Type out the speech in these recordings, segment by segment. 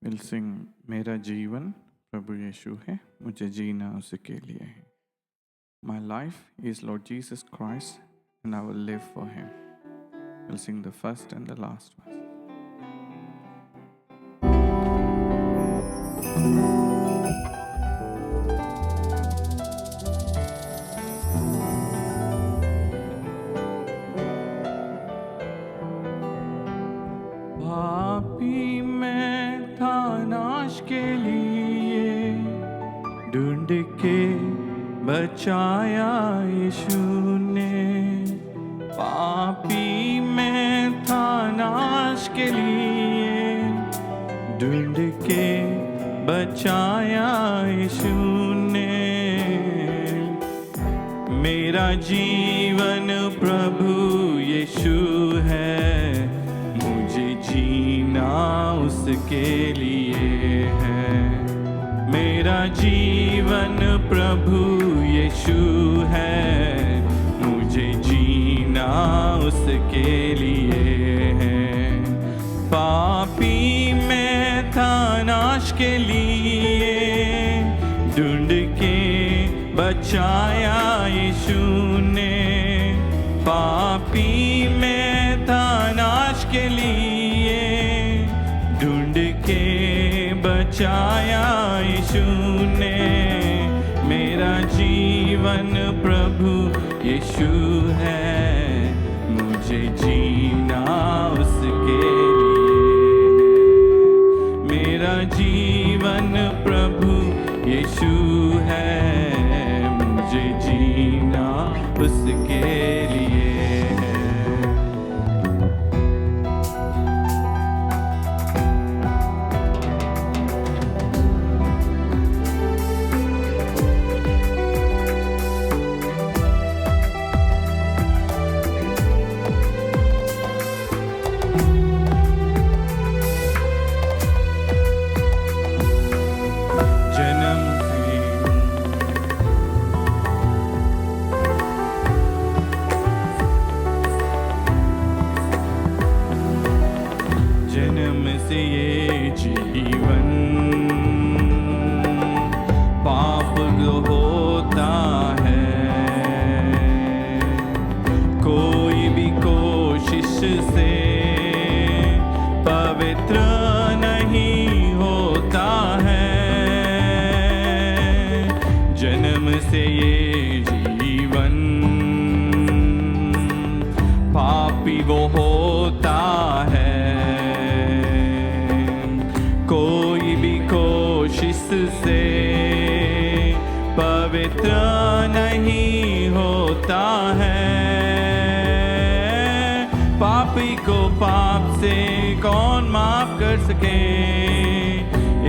Will sing मेरा जीवन प्रभु यीशु है, मुझे जीना उसके लिए है. My life is Lord Jesus Christ and I will live for him. We'll sing the first and the last verse. पापी मैं था नाश के लिए, ढूंढ के बचाया यीशु ने. पापी मैं था नाश के लिए, ढूंढ के बचाया यीशु ने. मेरा जीवन प्रभु यीशु है, मुझे जीना उसके लिए है. मेरा जीवन प्रभु यीशु है, मुझे जीना उसके लिए है. पापी मैं था नाश के लिए, ढूंढ के बचाया यीशु ने. पापी मैं था नाश के लिए, ढूंढ के बचाया यीशु ने. मेरा जीवन प्रभु यीशु है, मुझे जीना उसके लिए. मेरा जीवन प्रभु यीशु है, मुझे जीना उसके लिए है. जन्म से ये जीवन पाप होता है, कोई भी कोशिश से पवित्र नहीं होता है. जन्म से ये जीवन पापी वो होता है, कोई भी कोशिश से पवित्र नहीं होता है. पापी को पाप से कौन माफ कर सके,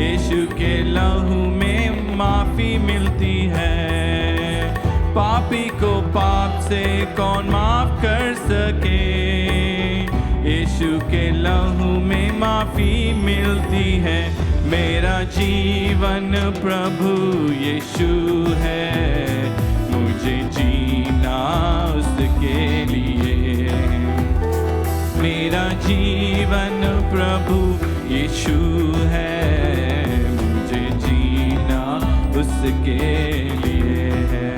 यीशु के लहू में माफी मिलती है. पापी को पाप से कौन माफ कर सके, यीशु के लहू में माफी मिलती है. मेरा जीवन प्रभु यीशु है, मुझे जीना उसके लिए. मेरा जीवन प्रभु यीशु है, मुझे जीना उसके लिए है.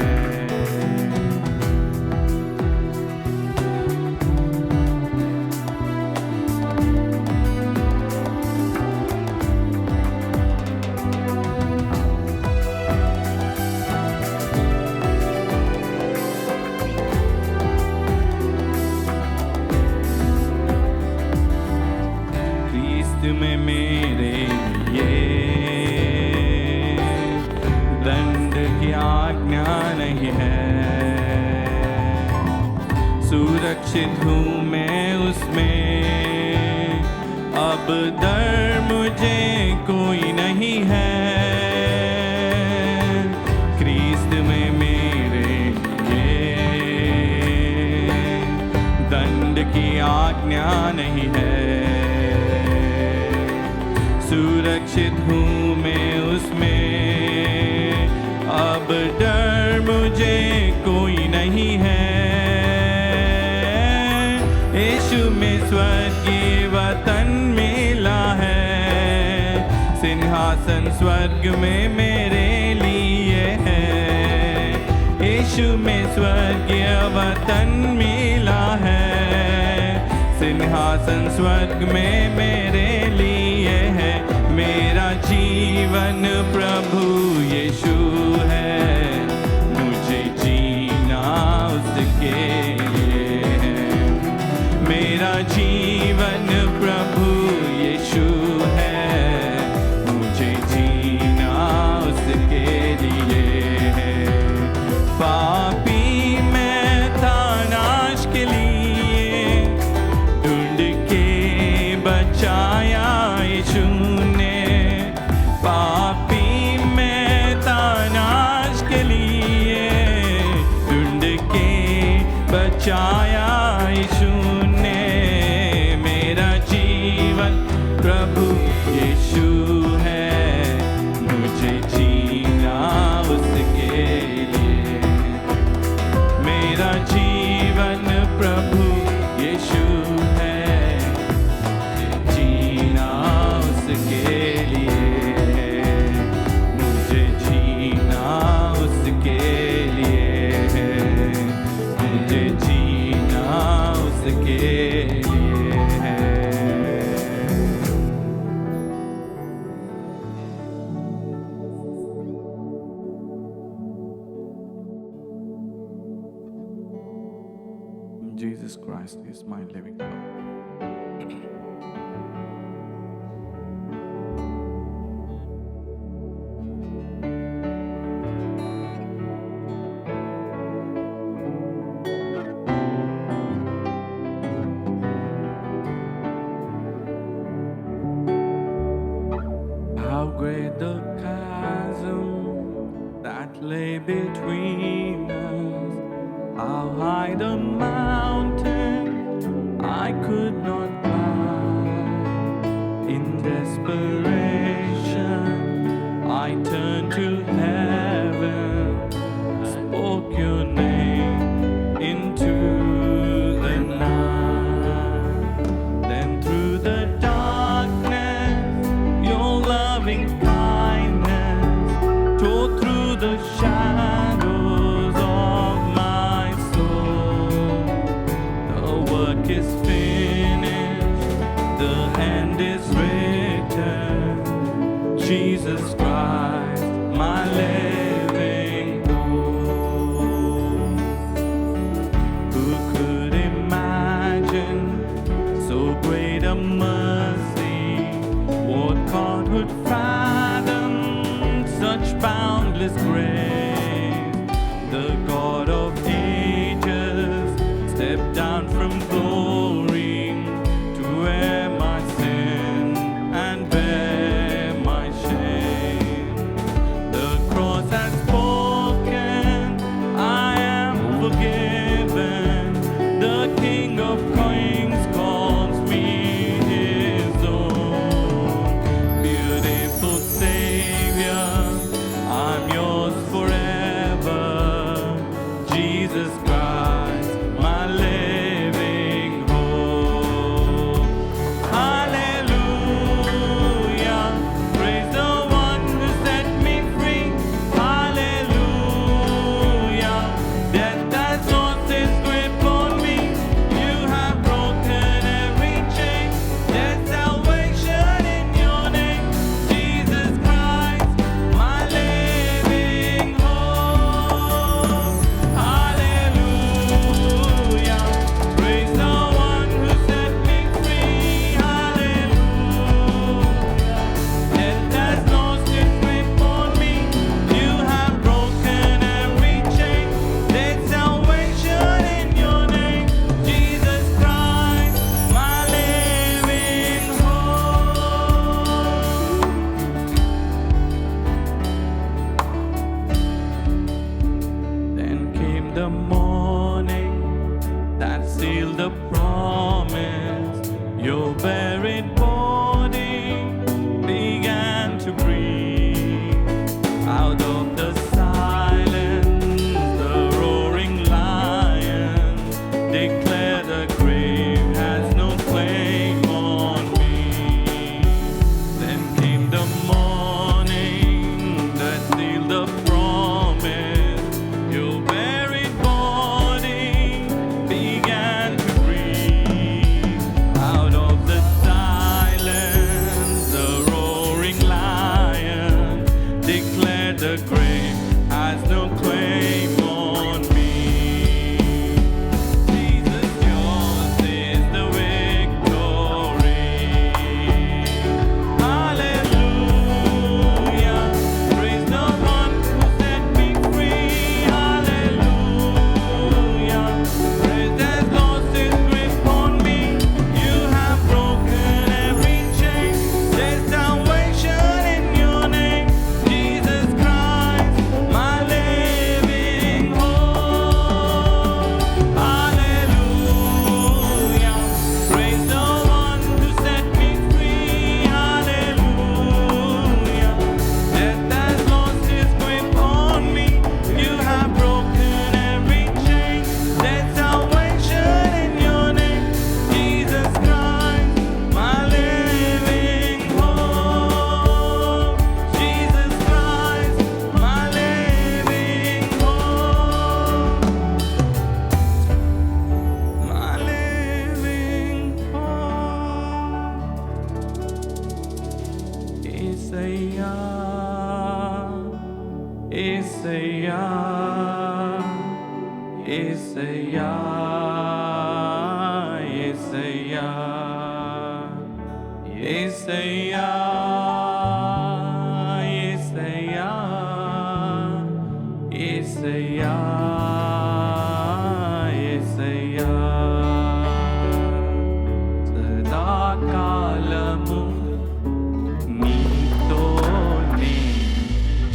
में मेरे लिए दंड की आज्ञा नहीं है. सुरक्षित हूँ मैं उसमें, अब डर मुझे कोई नहीं है. क्रिस्त में मेरे लिए दंड की आज्ञा नहीं है. सुरक्षित हूँ मैं उसमें, अब डर मुझे कोई नहीं है. यीशु में स्वर्गीय वतन मिला है, सिंहासन स्वर्ग में मेरे लिए है, यीशु में स्वर्गीय वतन मिला है। सिंहासन स्वर्ग में मेरे लिए है, मेरा जीवन प्रभु यीशु है, मुझे जीना उसके लिए है। मेरा जीवन प्रभु यीशु है, मुझे जीना उसके लिए है। पापी मैं था नाश के लिए, ढूंढ के बचाया यीशु ने। पापी मैं था नाश के लिए, ढूंढ के बचाया यीशु ने। मेरा जीवन प्रभु यीशु है, मुझे जीना उसके लिए। मेरा जीवन प्रभु यीशु है, जीना उसके लिए, मुझे जीना उसके लिए है, मुझे जीना उसके लिए है। Jesus Christ is my living hope. How great the chasm that lay between us, how high the mountain I could not climb. In desperation, I turned to heaven, spoke your name into the night. Then through the darkness, your loving kindness tore through the shadows of my soul. The work is finished, the end is written. Jesus Christ, my living hope. Who could imagine so great a mercy? What God would fathom such boundless grace? The God of ages stepped down from glory to wear my sin and bear my shame. The cross has spoken, I am forgiven. The King of Kings calls me his own. Beautiful Savior, I'm yours యేసయ్యా యేసయ్యా యేసయ్యా యేసయ్యా యేసయ్యా యేసయ్యా యేసయ్యా యేసయ్యా సదాకాలము నీతోనే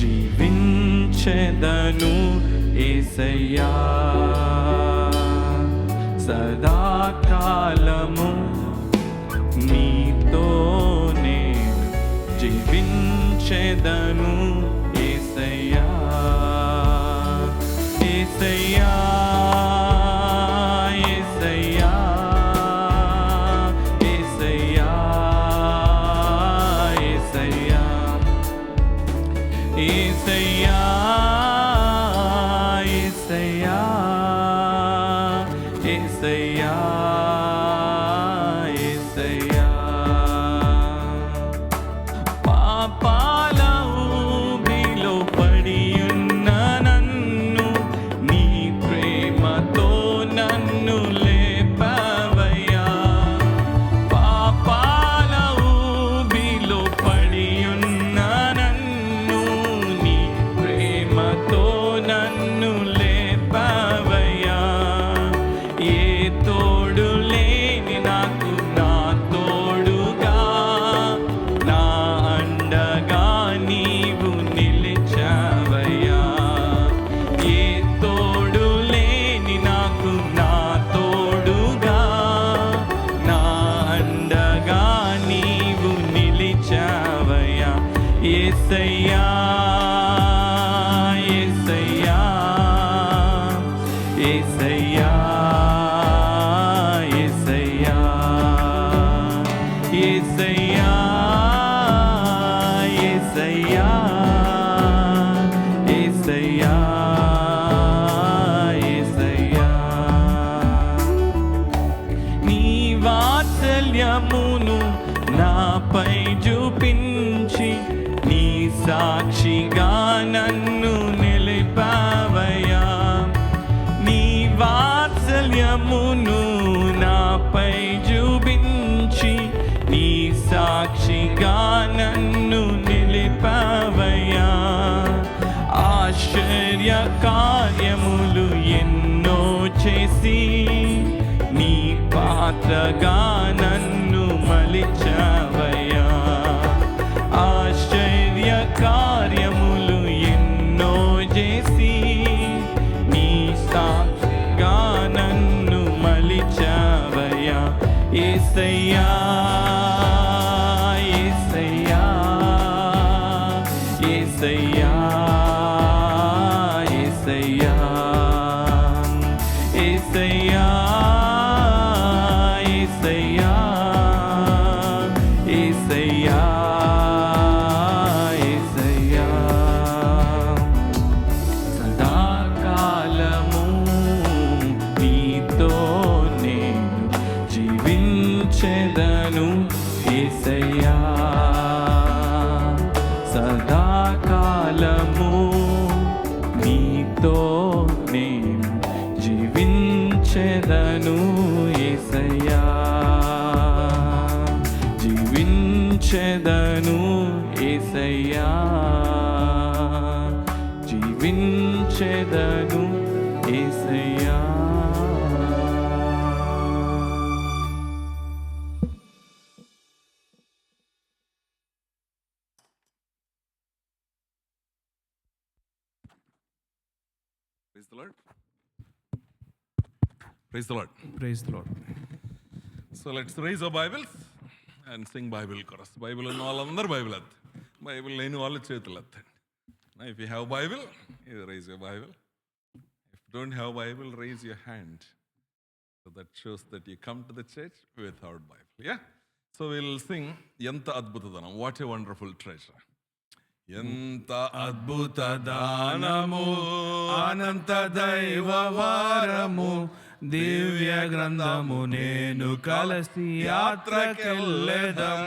జీవించెదను యేసయ్యా సదాకాలము నీతోనే జీవించెదను యేసయ్యా యేసయ్యా యేసయ్యా యేసయ్యా యేసయ్యా యేసయ్యా యేసయ్యా యేసయ్యా యేసయ్యా పాపాల ఊబిలో పడియున్న నన్ను నీ ప్రేమతో నన్ను లేపవయ్యా పాపాల ఊబిలో పడియున్న నన్ను నీ ప్రేమతో నన్ను లేపవయ్యా ఏ తోడు లేని నాకు నా తోడుగా నా అండగా నీవు నిలిచావయ్యా ఏ తోడు లేని నాకు నా తోడుగా నా అండగా నీవు నిలిచావయ్యా యేసయ్యా యేసయ్యా యేసయ్యా యేసయ్యా యేసయ్యా యేసయ్యా యేసయ్యా యేసయ్యా నీ వాత్సల్యమును నాపై చూపించి నీ సాక్షిగా నన్ను నిలిపావయ్యా నీ వాత్సల్యమును నాపై చూపించి నీ సాక్షిగా నన్ను నిలిపావయ్యా ఆశ్చర్య కార్యములు ఎన్నో చేసి నీ పాత్రగా నన్ను మలిచావయ్యా ఆశ్చర్య కార్యములు ఎన్నో చేసి నీ సాక్షిగా నన్ను మలిచావయ్యా యేసయ్యా యేసయ్యా యేసయ్యా యేసయ్యా యేసయ్యా యేసయ్యా యేసయ్యా యేసయ్యా సదాకాలము నీతోనే జీవించెదను యేసయ్యా సదాకాలము నీతోనే జీవించెదను యేసయ్యా జీవించెదను యేసయ్యా జీవించెదను యేసయ్యా Praise the Lord. Praise the Lord. Praise the Lord. So let's raise our Bibles and sing Bible chorus. Bible ఉన్న వాళ్ళందరూ బైబిల్ ఎత్తండి. బైబిల్ లేని వాళ్ళు చేతులు ఎత్తండి. Now if you have Bible, you raise your Bible. If you don't have Bible, raise your hand. So that shows that you come to the church without Bible. Yeah? So we'll sing ఎంత అద్భుతదనం. What a wonderful treasure. ఎంత అద్భుత దానము అనంత దైవ వారము దివ్య గ్రంథము నేను కలసి యాత్రకెళ్ళెదం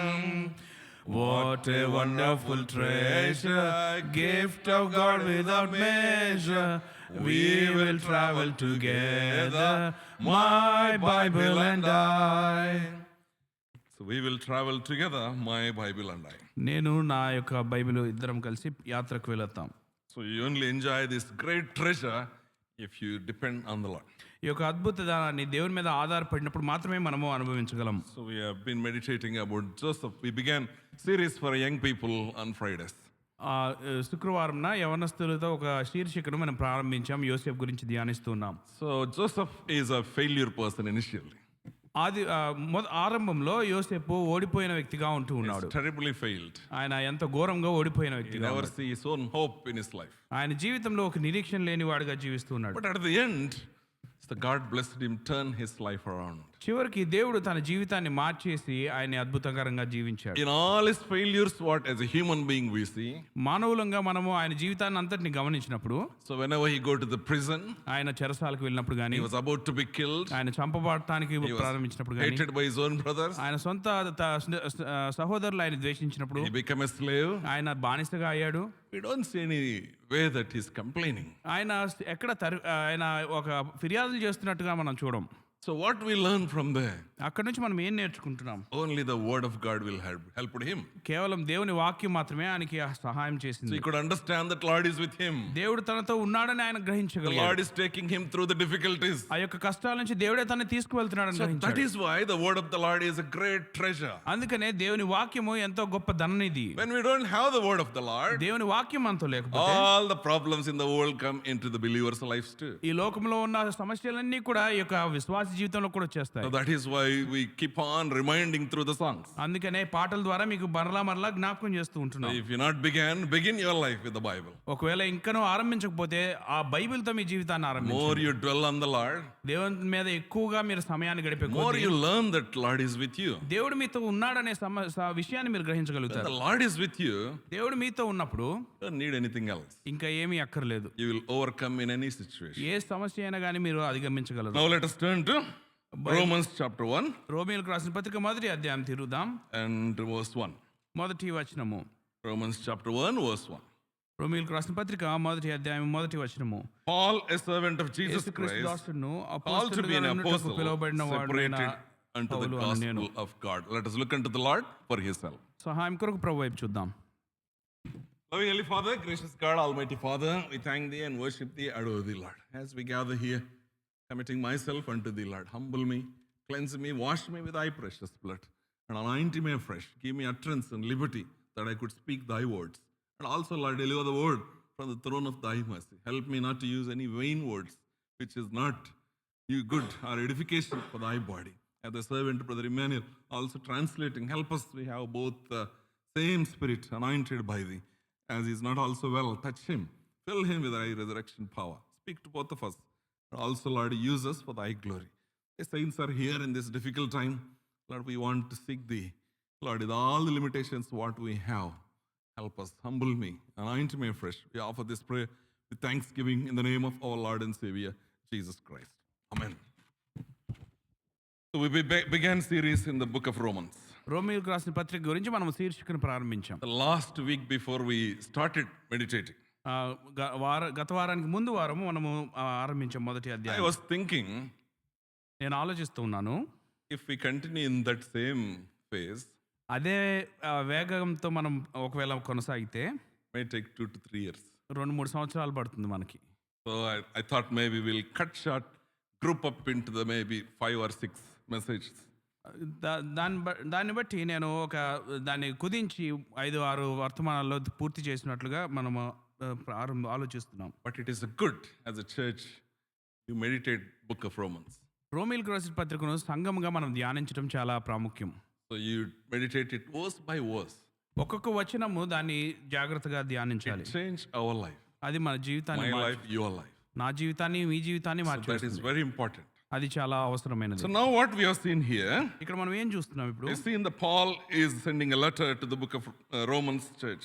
What a wonderful treasure, gift of God without measure. We will travel together, my Bible and I. So we will travel together, my Bible and I. నేను నా యొక్క బైబిల్ ఇద్దరం కలిసి యాత్రకు వెళతాం. So you only enjoy this great treasure if you depend on the Lord. ఈ యొక్క అద్భుత దానాన్ని దేవుని మీద ఆధారపడినప్పుడు మాత్రమే మనము అనుభవించగలం. So we have been meditating about Joseph. We began series for young people on Fridays. శుక్రవారంన యవనస్తులతో ఒక శీర్షికను మనం ప్రారంభించాం. యోసేపు గురించి ధ్యానిస్తున్నాం. So Joseph is a failure person initially. ఆరంభంలో యోసేపు ఓడిపోయిన వ్యక్తిగా ఉంటూ ఉన్నాడు. Terribly failed. ఆయన ఎంత ఘోరంగా ఓడిపోయిన He వ్యక్తిగా never see his own hope in his life. ఆయన జీవితంలో ఒక నిరీక్షణ లేని వాడిగా జీవిస్తున్నాడు. But at the end, God blessed him, turn his life around. చివరికి దేవుడు తన జీవితాన్ని మార్చేసి ఆయన అద్భుతకరంగా జీవించాడు. In all his failures, what as a human being we see. మానవులంగా మనము ఆయన జీవితాన్ని అంతటిని గమనించినప్పుడు, So whenever he go to the prison, ఆయన చెరసాలకు వెళ్ళినప్పుడు గానీ, he was about to be killed. ఆయన చంపబడటానికి ప్రారంభించినప్పుడు గానీ, Hated by his own brothers. ఆయన సొంత సహోదరులు ఆయన ద్వేషించినప్పుడు, He became a slave. ఆయన బానిసగా అయ్యాడు. We don't see any way that he's complaining. ఆయన ఎక్కడ ఆయన ఒక ఫిర్యాదులు చేస్తున్నట్టుగా మనం చూడం. So what we learn from there? అక్కడ నుంచి మనం ఏం నేర్చుకుంటున్నాం? Only the word of God will help him. కేవలం దేవుని వాక్యం మాత్రమే ఆయనకి సహాయం So చేసింది. he could understand that Lord is with him. దేవుడు తనతో ఉన్నాడని ఆయన The గ్రహించగలిగాడు. Lord is taking him through the difficulties. ఆ యొక్క కష్టాల నుంచి దేవుడే తనని తీసుకువెళ్తున్నాడని So that గ్రహించాడు. is why the word of the Lord is a great treasure. అందుకనే దేవుని వాక్యము ఎంతో గొప్ప ధననిధి. When we don't have the word of the Lord, దేవుని వాక్యం మనతో లేకపోతే all the problems in the world come into the believer's lives too. ఈ లోకంలో ఉన్న సమస్యలన్నీ కూడా ఈ యొక్క విశ్వాస జీవితంలో కూడా వచ్చేస్తాయి. So that is why we keep on reminding through the songs. అందుకనే పాటల ద్వారా మీకు మరలా జ్ఞాపకం చేస్తూ So ఉంటున్నాం. if you not begin your life with the Bible. ఒకవేళ ఇంకనూ ఆరంభించకపోతే ఆ బైబిల్తో మీ జీవితాన్ని ఆరంభించండి. More you dwell on the Lord, దేవుని మీద ఎక్కువగా మీరు సమయాన్ని గడిపే more కొద్దీ you learn that Lord is with you. దేవుడు మీతో ఉన్నాడనే విషయాన్ని మీరు When గ్రహించగలుగుతారు. the Lord is with you, దేవుడు మీతో ఉన్నప్పుడు you don't need anything else. ఇంకా ఏమీ అక్కర్లేదు. You will overcome in any situation. ఏ సమస్య అయినా కానీ మీరు అధిగమించగలరు. Now let us turn to Romans chapter 1 రోమీయులకు రాసిన పత్రిక మొదటి అధ్యాయం తిరుగుదాం. and verse 1. మొదటి వచనము. Romans chapter 1 verse 1. రోమీయులకు రాసిన పత్రిక మొదటి అధ్యాయం మొదటి వచనము. Paul, a servant of Jesus యేసుక్రీస్తు Christ, దాసుడును called to be an అపోస్తలుగా apostle, నుండుటకు పిలువబడిన వాడునైన separated unto the పౌలు అను నేను. gospel of God. Let us look unto the Lord for his help. సహాయం కొరకు ప్రభు వైపు చూద్దాం. Loving Heavenly Father, gracious God, Almighty Father, we thank Thee and worship Thee, adore Thee, Lord. As we gather here, committing myself unto Thee, Lord, humble me, cleanse me, wash me with Thy precious blood, and anoint me afresh. Give me utterance and liberty that I could speak Thy words. And also, Lord, deliver the word from the throne of Thy mercy. Help me not to use any vain words, which is not you good or edification for Thy body. As the servant, Brother Emmanuel, also translating, help us, we have both the same spirit anointed by Thee. As he is not also well, touch him. Fill him with Thy resurrection power. Speak to both of us. And also, Lord, use us for Thy glory. The saints are here in this difficult time. Lord, we want to seek Thee. Lord, with all the limitations what we have, help us. Humble me. Anoint me afresh. We offer this prayer with thanksgiving in the name of our Lord and Savior, Jesus Christ. Amen. So we began series in the book of Romans. రోమీయులకు రాసిన పత్రిక గురించి మనం శీర్షికను ప్రారంభించాం. The last week before we started meditating, గత వారానికి ముందు వారము మనము ఆరంభించాం మొదటి I అధ్యాయం. was thinking, నేను ఆలోచిస్తూ ఉన్నాను, if we continue in that same phase, అదే వేగంతో మనం ఒకవేళ కొనసాగితే may take 2 to 3 years. 2-3 సంవత్సరాలు పడుతుంది మనకి. So I thought maybe we'll cut short, group up into the maybe 5 or 6 messages. దాన్ని బట్టి నేను దాన్ని కుదించి 5-6 వర్తమానాల్లో పూర్తి చేసినట్లుగా మనము ఆలోచిస్తున్నాం. But it is good as a church you meditate book of Romans. రోమీయులకు రాసిన పత్రికను సంఘముగా మనం ధ్యానించడం చాలా ప్రాముఖ్యం. So you meditate it verse by verse. ఒక్కొక్క వచనము దాన్ని జాగ్రత్తగా ధ్యానించాలి. It change our life. అది మన జీవితాన్ని My life, your life. నా జీవితాన్ని మీ జీవితాన్ని So that is మార్చేస్తుంది. very important. అది చాలా అవసరమైనది. So now what we have seen here, ఇక్కడ మనం ఏం చూస్తున్నాం ఇప్పుడు? we see that Paul is sending a letter to the book of Romans church.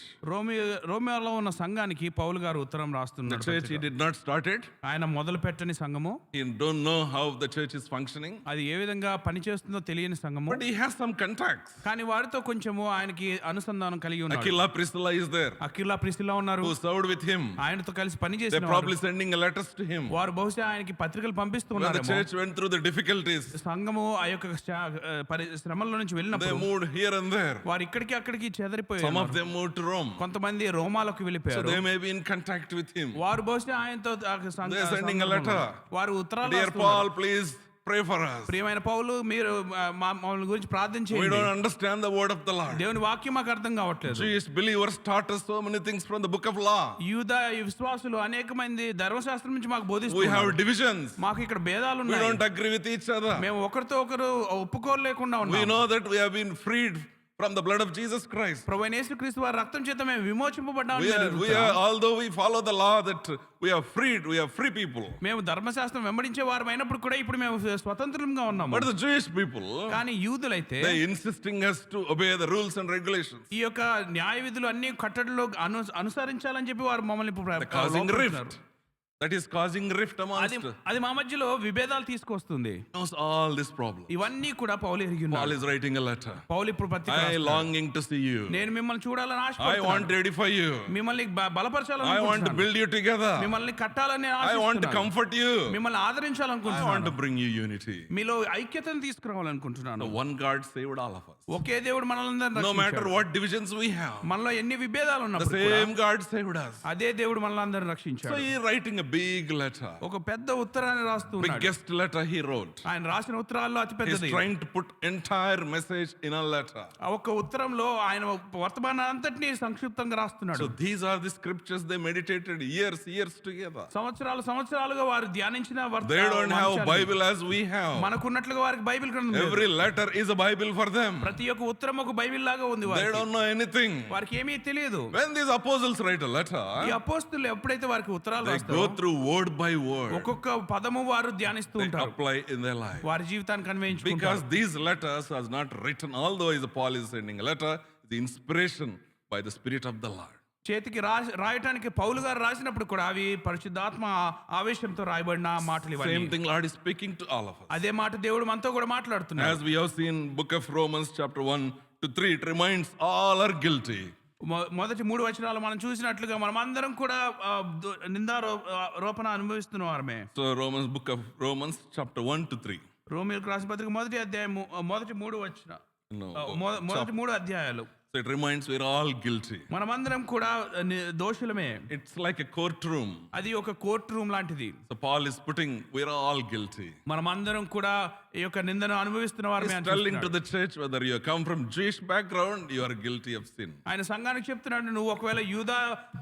రోమియోలో ఉన్న సంఘానికి పౌలు గారు ఉత్తరం The రాస్తున్నారు. church he did not start it. ఆయన మొదలు పెట్టని సంఘము, He don't know how the church is functioning, అది ఏ విధంగా పనిచేస్తుందో తెలియని సంఘము, but he has some contacts. కానీ వారితో కొంచెము ఆయనకి అనుసంధానం కలిగి ఉన్నారు. Aquila, Priscilla is there, Aquila Priscilla ఉన్నారు, who served with him. ఆయనతో కలిసి They're పనిచేసిన probably sending letters to him. వారు బహుశా ఆయనకి పత్రికలు When the పంపిస్తున్నారు. church went through the difficulties, సంఘము ఆ యొక్క శ్రమల నుంచి they వెళ్ళినప్పుడు moved here and there. వారు ఇక్కడికి అక్కడికి Some చెదరిపోయారు. of them moved to Rome. కొంతమంది రోమాలకు So వెళ్ళిపోయారు. they may be in contact with him. వారు బహుశా ఆయనతో They are sending a letter. వారు ఉత్తరాలు Dear రాస్తున్నారు. Paul, please pray for us. ప్రియమైన పౌలు, మీరు మమ్మల్ని గురించి ప్రార్థన We చేయండి. don't understand the word of the Lord. దేవుని వాక్యం మాకు అర్థం కావట్లేదు. Jewish believers taught us so many things from the book of law. యూద విశ్వాసులు అనేక మంది ధర్మశాస్త్రం నుంచి మాకు We బోధిస్తున్నారు. have divisions. మాకు ఇక్కడ భేదాలు We ఉన్నాయి. don't agree with each other. మేము ఒకరితో ఒకరు ఒప్పుకోలేకుండా We ఉన్నాం. know that we have been freed from the blood of Jesus Christ. ప్రభువైన యేసుక్రీస్తు వారి రక్తం చేత మేము విమోచింపబడ్డామని We are, although we follow the law, that we are freed, we are free people. మేము ధర్మశాస్త్రం వెంబడించే వారు అయినప్పుడు కూడా ఇప్పుడు మేము స్వతంత్రంగా ఉన్నాము. But the Jewish people, కానీ యూదులైతే they insisting us to obey the rules and regulations. ఈ యొక్క న్యాయ విధులు అన్ని కట్టడిలో అనుసరించాలని చెప్పి వారు మమ్మల్ని The causing rift. That is causing rift amongst us. అది మా మధ్యలో విభేదాలు తీసుకొస్తుంది. Knows all this problem. ఇవన్నీ కూడా పౌలు ఎరిగి ఉన్నాడు. Paul is writing a letter. పౌలు ఇప్పుడు పత్రిక I రాస్తున్నాడు. longing to see you. నేను మిమ్మల్ని చూడాలని I ఆశపడుతున్నాను. want to edify you. మిమ్మల్ని బలపరచాలని I want to build you together. మిమ్మల్ని కట్టాలని I want to ఆశిస్తున్నాను. comfort you. మిమ్మల్ని I want ఆదరించాలనుకుంటున్నాను. to bring you unity. మీలో ఐక్యతను తీసుకురావాలనుకుంటున్నాను. The one God saved all of us. ఒకే దేవుడు మనల్ని No matter what divisions we have, మనలో ఎన్ని విభేదాలు the ఉన్నప్పుడు కూడా same God saved us. అదే దేవుడు మనల్ని అందరిని So రక్షించాడు. he writing a big letter. ఒక పెద్ద ఉత్తరాన్ని రాస్తున్నాడు. Biggest letter he wrote. ఆయన రాసిన ఉత్తరాల్లో అతి He's పెద్దది. trying to put entire message in a letter. ఆ ఒక్క ఉత్తరంలో ఆయన వర్తమానం అంతటినీ సంక్షిప్తంగా రాస్తున్నాడు. So these are the scriptures they meditated years together. సంవత్సరాలుగా వారు ధ్యానించిన They don't have Bible as we have. మనకున్నట్లుగా వారికి బైబిల్ గ్రంథం లేదు. Every letter is a Bible for them. ప్రతి ఒక్క ఉత్తరం ఒక బైబిల్ లాగా ఉంది They వారికి. don't know anything. వారికి ఏమీ తెలియదు. When these apostles write a letter, ఈ అపోస్తలులు ఎప్పుడైతే వారికి ఉత్తరాలు they రాస్తారో go through word by word. ఒక్కొక్క పదము వారు ధ్యానిస్తూ They ఉంటారు. apply in their life. వారి జీవితానికి అన్వయించుకుంటారు. Because these letters are not written, although Paul is sending a letter, the inspiration by the Spirit of the Lord. చేతికి రాయటానికి పౌలు గారు రాసినప్పుడు కూడా అవి పరిశుద్ధాత్మ ఆవేశంతో రాయబడిన మాటలు Same ఇవన్నీ. thing Lord is speaking to all of us. అదే మాట దేవుడు మనతో కూడా మాట్లాడుతున్నాడు. As we have seen book of Romans chapter 1 to 3, it reminds all are guilty. మొదటి 3 వచనాలు మనం చూసినట్లుగా మనం అందరం కూడా నిందారోపణ అనుభవిస్తున్న వారమే. So book of Romans chapter 1 to 3. రోమియోలకు రాసిన పత్రిక మొదటి అధ్యాయము మొదటి 3 వచన No. మొదటి 3 అధ్యాయాలు. So it reminds we're all guilty. మనమందరం కూడా దోషులమే. It's like a courtroom. అది ఒక కోర్ట్ రూమ్ లాంటిది. So Paul is putting we're all guilty. మనమందరం కూడా ఈ యొక్క నిందను అనుభవిస్తున్న వారమే He's telling to the church, whether you come from Jewish background, you are guilty of sin. ఆయన సంఘానికి చెప్తున్నాడు, నువ్వు ఒకవేళ యూదా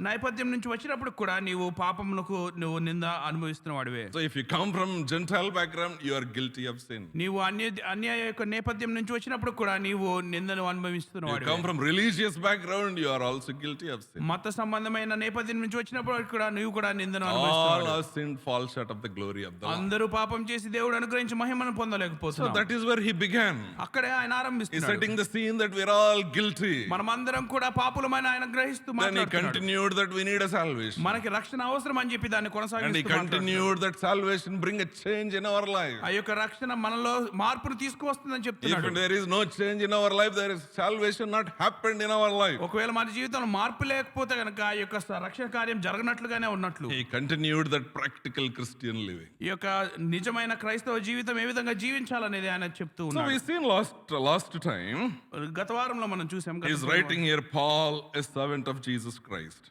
నేపథ్యం నుంచి వచ్చినప్పుడు కూడా నీవు పాపములకు నువ్వు నింద అనుభవిస్తున్న వాడివే. So if you come from Gentile background, you are guilty of sin. నీవు అన్య యొక్క నేపథ్యం నుంచి వచ్చినప్పుడు కూడా నీవు నిందను అనుభవిస్తున్న You వాడివే. come from religious background, you are also guilty of sin. మత సంబంధమైన నేపథ్యం నుంచి వచ్చినప్పుడు కూడా నువ్వు కూడా నిందను All అనుభవిస్తున్నావు. our sin falls short of the glory of the Lord. అందరూ పాపం చేసి దేవుడు అనుగ్రహించి మహిమను So పొందలేకపోతున్నారు. that is where he began. అక్కడే ఆయన He's ఆరంభిస్తున్నాడు. setting the scene that we're all guilty. మనమందరం కూడా పాపులమైన ఆయన గ్రహిస్తూ Then he మాట్లాడుతున్నాడు. continued that we need a salvation. మనకి రక్షణ అవసరం అని చెప్పి దాన్ని And he కొనసాగిస్తూ మాట్లాడుతున్నాడు. continued that salvation bring a change in our life. ఆ యొక్క రక్షణ మనలో మార్పును తీసుకువస్తుందని If చెప్తున్నాడు. there is no change in our life, there is salvation not happened in our life. ఒకవేళ మన జీవితంలో మార్పు లేకపోతే కనుక ఆ యొక్క రక్షణ కార్యం జరగనట్లుగానే ఉన్నట్లు. He continued that practical Christian living. ఈ యొక్క నిజమైన క్రైస్తవ జీవితం ఏ విధంగా జీవించాలనేది ఆయన చెప్తూ So ఉన్నాడు. we seen last time, గత వారంలో మనం చూసాం. he's writing here, Paul, a servant of Jesus Christ.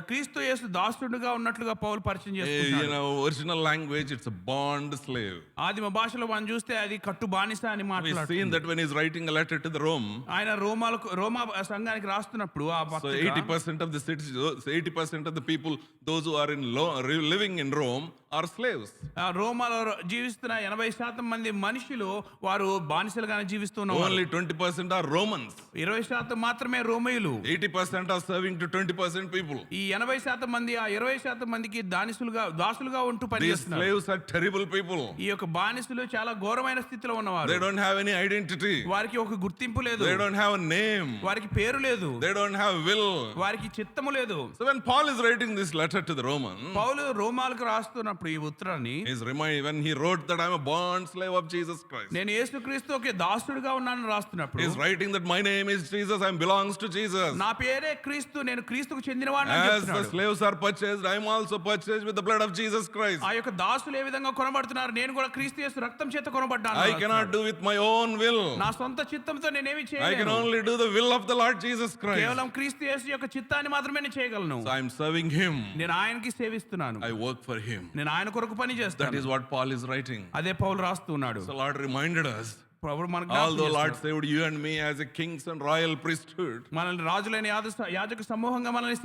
క్రీస్తు యేసు దాసుడుగా ఉన్నట్లుగా పౌలు పరిచయం You చేస్తున్నాడు. know, original language, it's a bond slave. ఆదిమ భాషలో మనం చూస్తే అది కట్టు బానిస అని We've మాట్లాడుతుంది. seen that when he's writing a letter to the Rome, ఆయన రోమా సంఘానికి రాస్తున్నప్పుడు ఆ so పత్రిక 80% of the cities, 80% of the people, those who are living in Rome, are slaves. రోమాలో జీవిస్తున్న 80% మంది మనుషులు వారు బానిసలుగానే జీవిస్తున్నారు. Only 20% are Romans. 20% మాత్రమే రోమీయులు. 80% are serving to 20% people. ఈ 80% మంది ఆ 20% మందికి దాసులుగా ఉంటూ These పనిచేస్తున్నారు. slaves are terrible people. ఈ యొక్క బానిసలు చాలా ఘోరమైన స్థితిలో ఉన్నవారు. They don't have any identity. వారికి ఒక గుర్తింపు లేదు. They don't have a name. వారికి పేరు లేదు. They don't have will. వారికి చిత్తము లేదు. So when Paul is writing this letter to the Romans, పౌలు రోమాలకు రాస్తున్నప్పుడు ఈ ఉత్తరాన్ని when he wrote that I'm a bond slave of Jesus Christ, నేను యేసుక్రీస్తు ఒక దాసుడిగా ఉన్నానని రాస్తున్నప్పుడు he's writing that my name is Jesus, I belongs to Jesus. నా పేరే క్రీస్తు, నేను క్రీస్తుకు చెందినవాడిని అని As the చెప్తున్నాడు. slaves are purchased, I am also purchased with the blood of Jesus Christ. ఆ యొక్క దాసులు ఏ విధంగా కొనబడుతున్నారు, నేను కూడా క్రీస్తు యేసు రక్తం చేత కొనబడ్డాను. I cannot do with my own will. నా సొంత చిత్తంతో నేనేమి I can చేయలేను. only do the will of the Lord Jesus Christ. కేవలం క్రీస్తు యేసు యొక్క చిత్తాన్ని మాత్రమే నేను చేయగలను. So I am serving him. నేను ఆయనకి సేవిస్తున్నాను. I work for him. నేను ఆయన కొరకు పని That చేస్తాను. is what Paul is writing. అదే పౌలు రాస్తున్నాడు. So Lord reminded us, ప్రభువు మనకు although Lord జ్ఞాపకం saved you and me as a kings and royal priesthood, మనల్ని రాజులైన యాజక సమూహంగా మనల్ని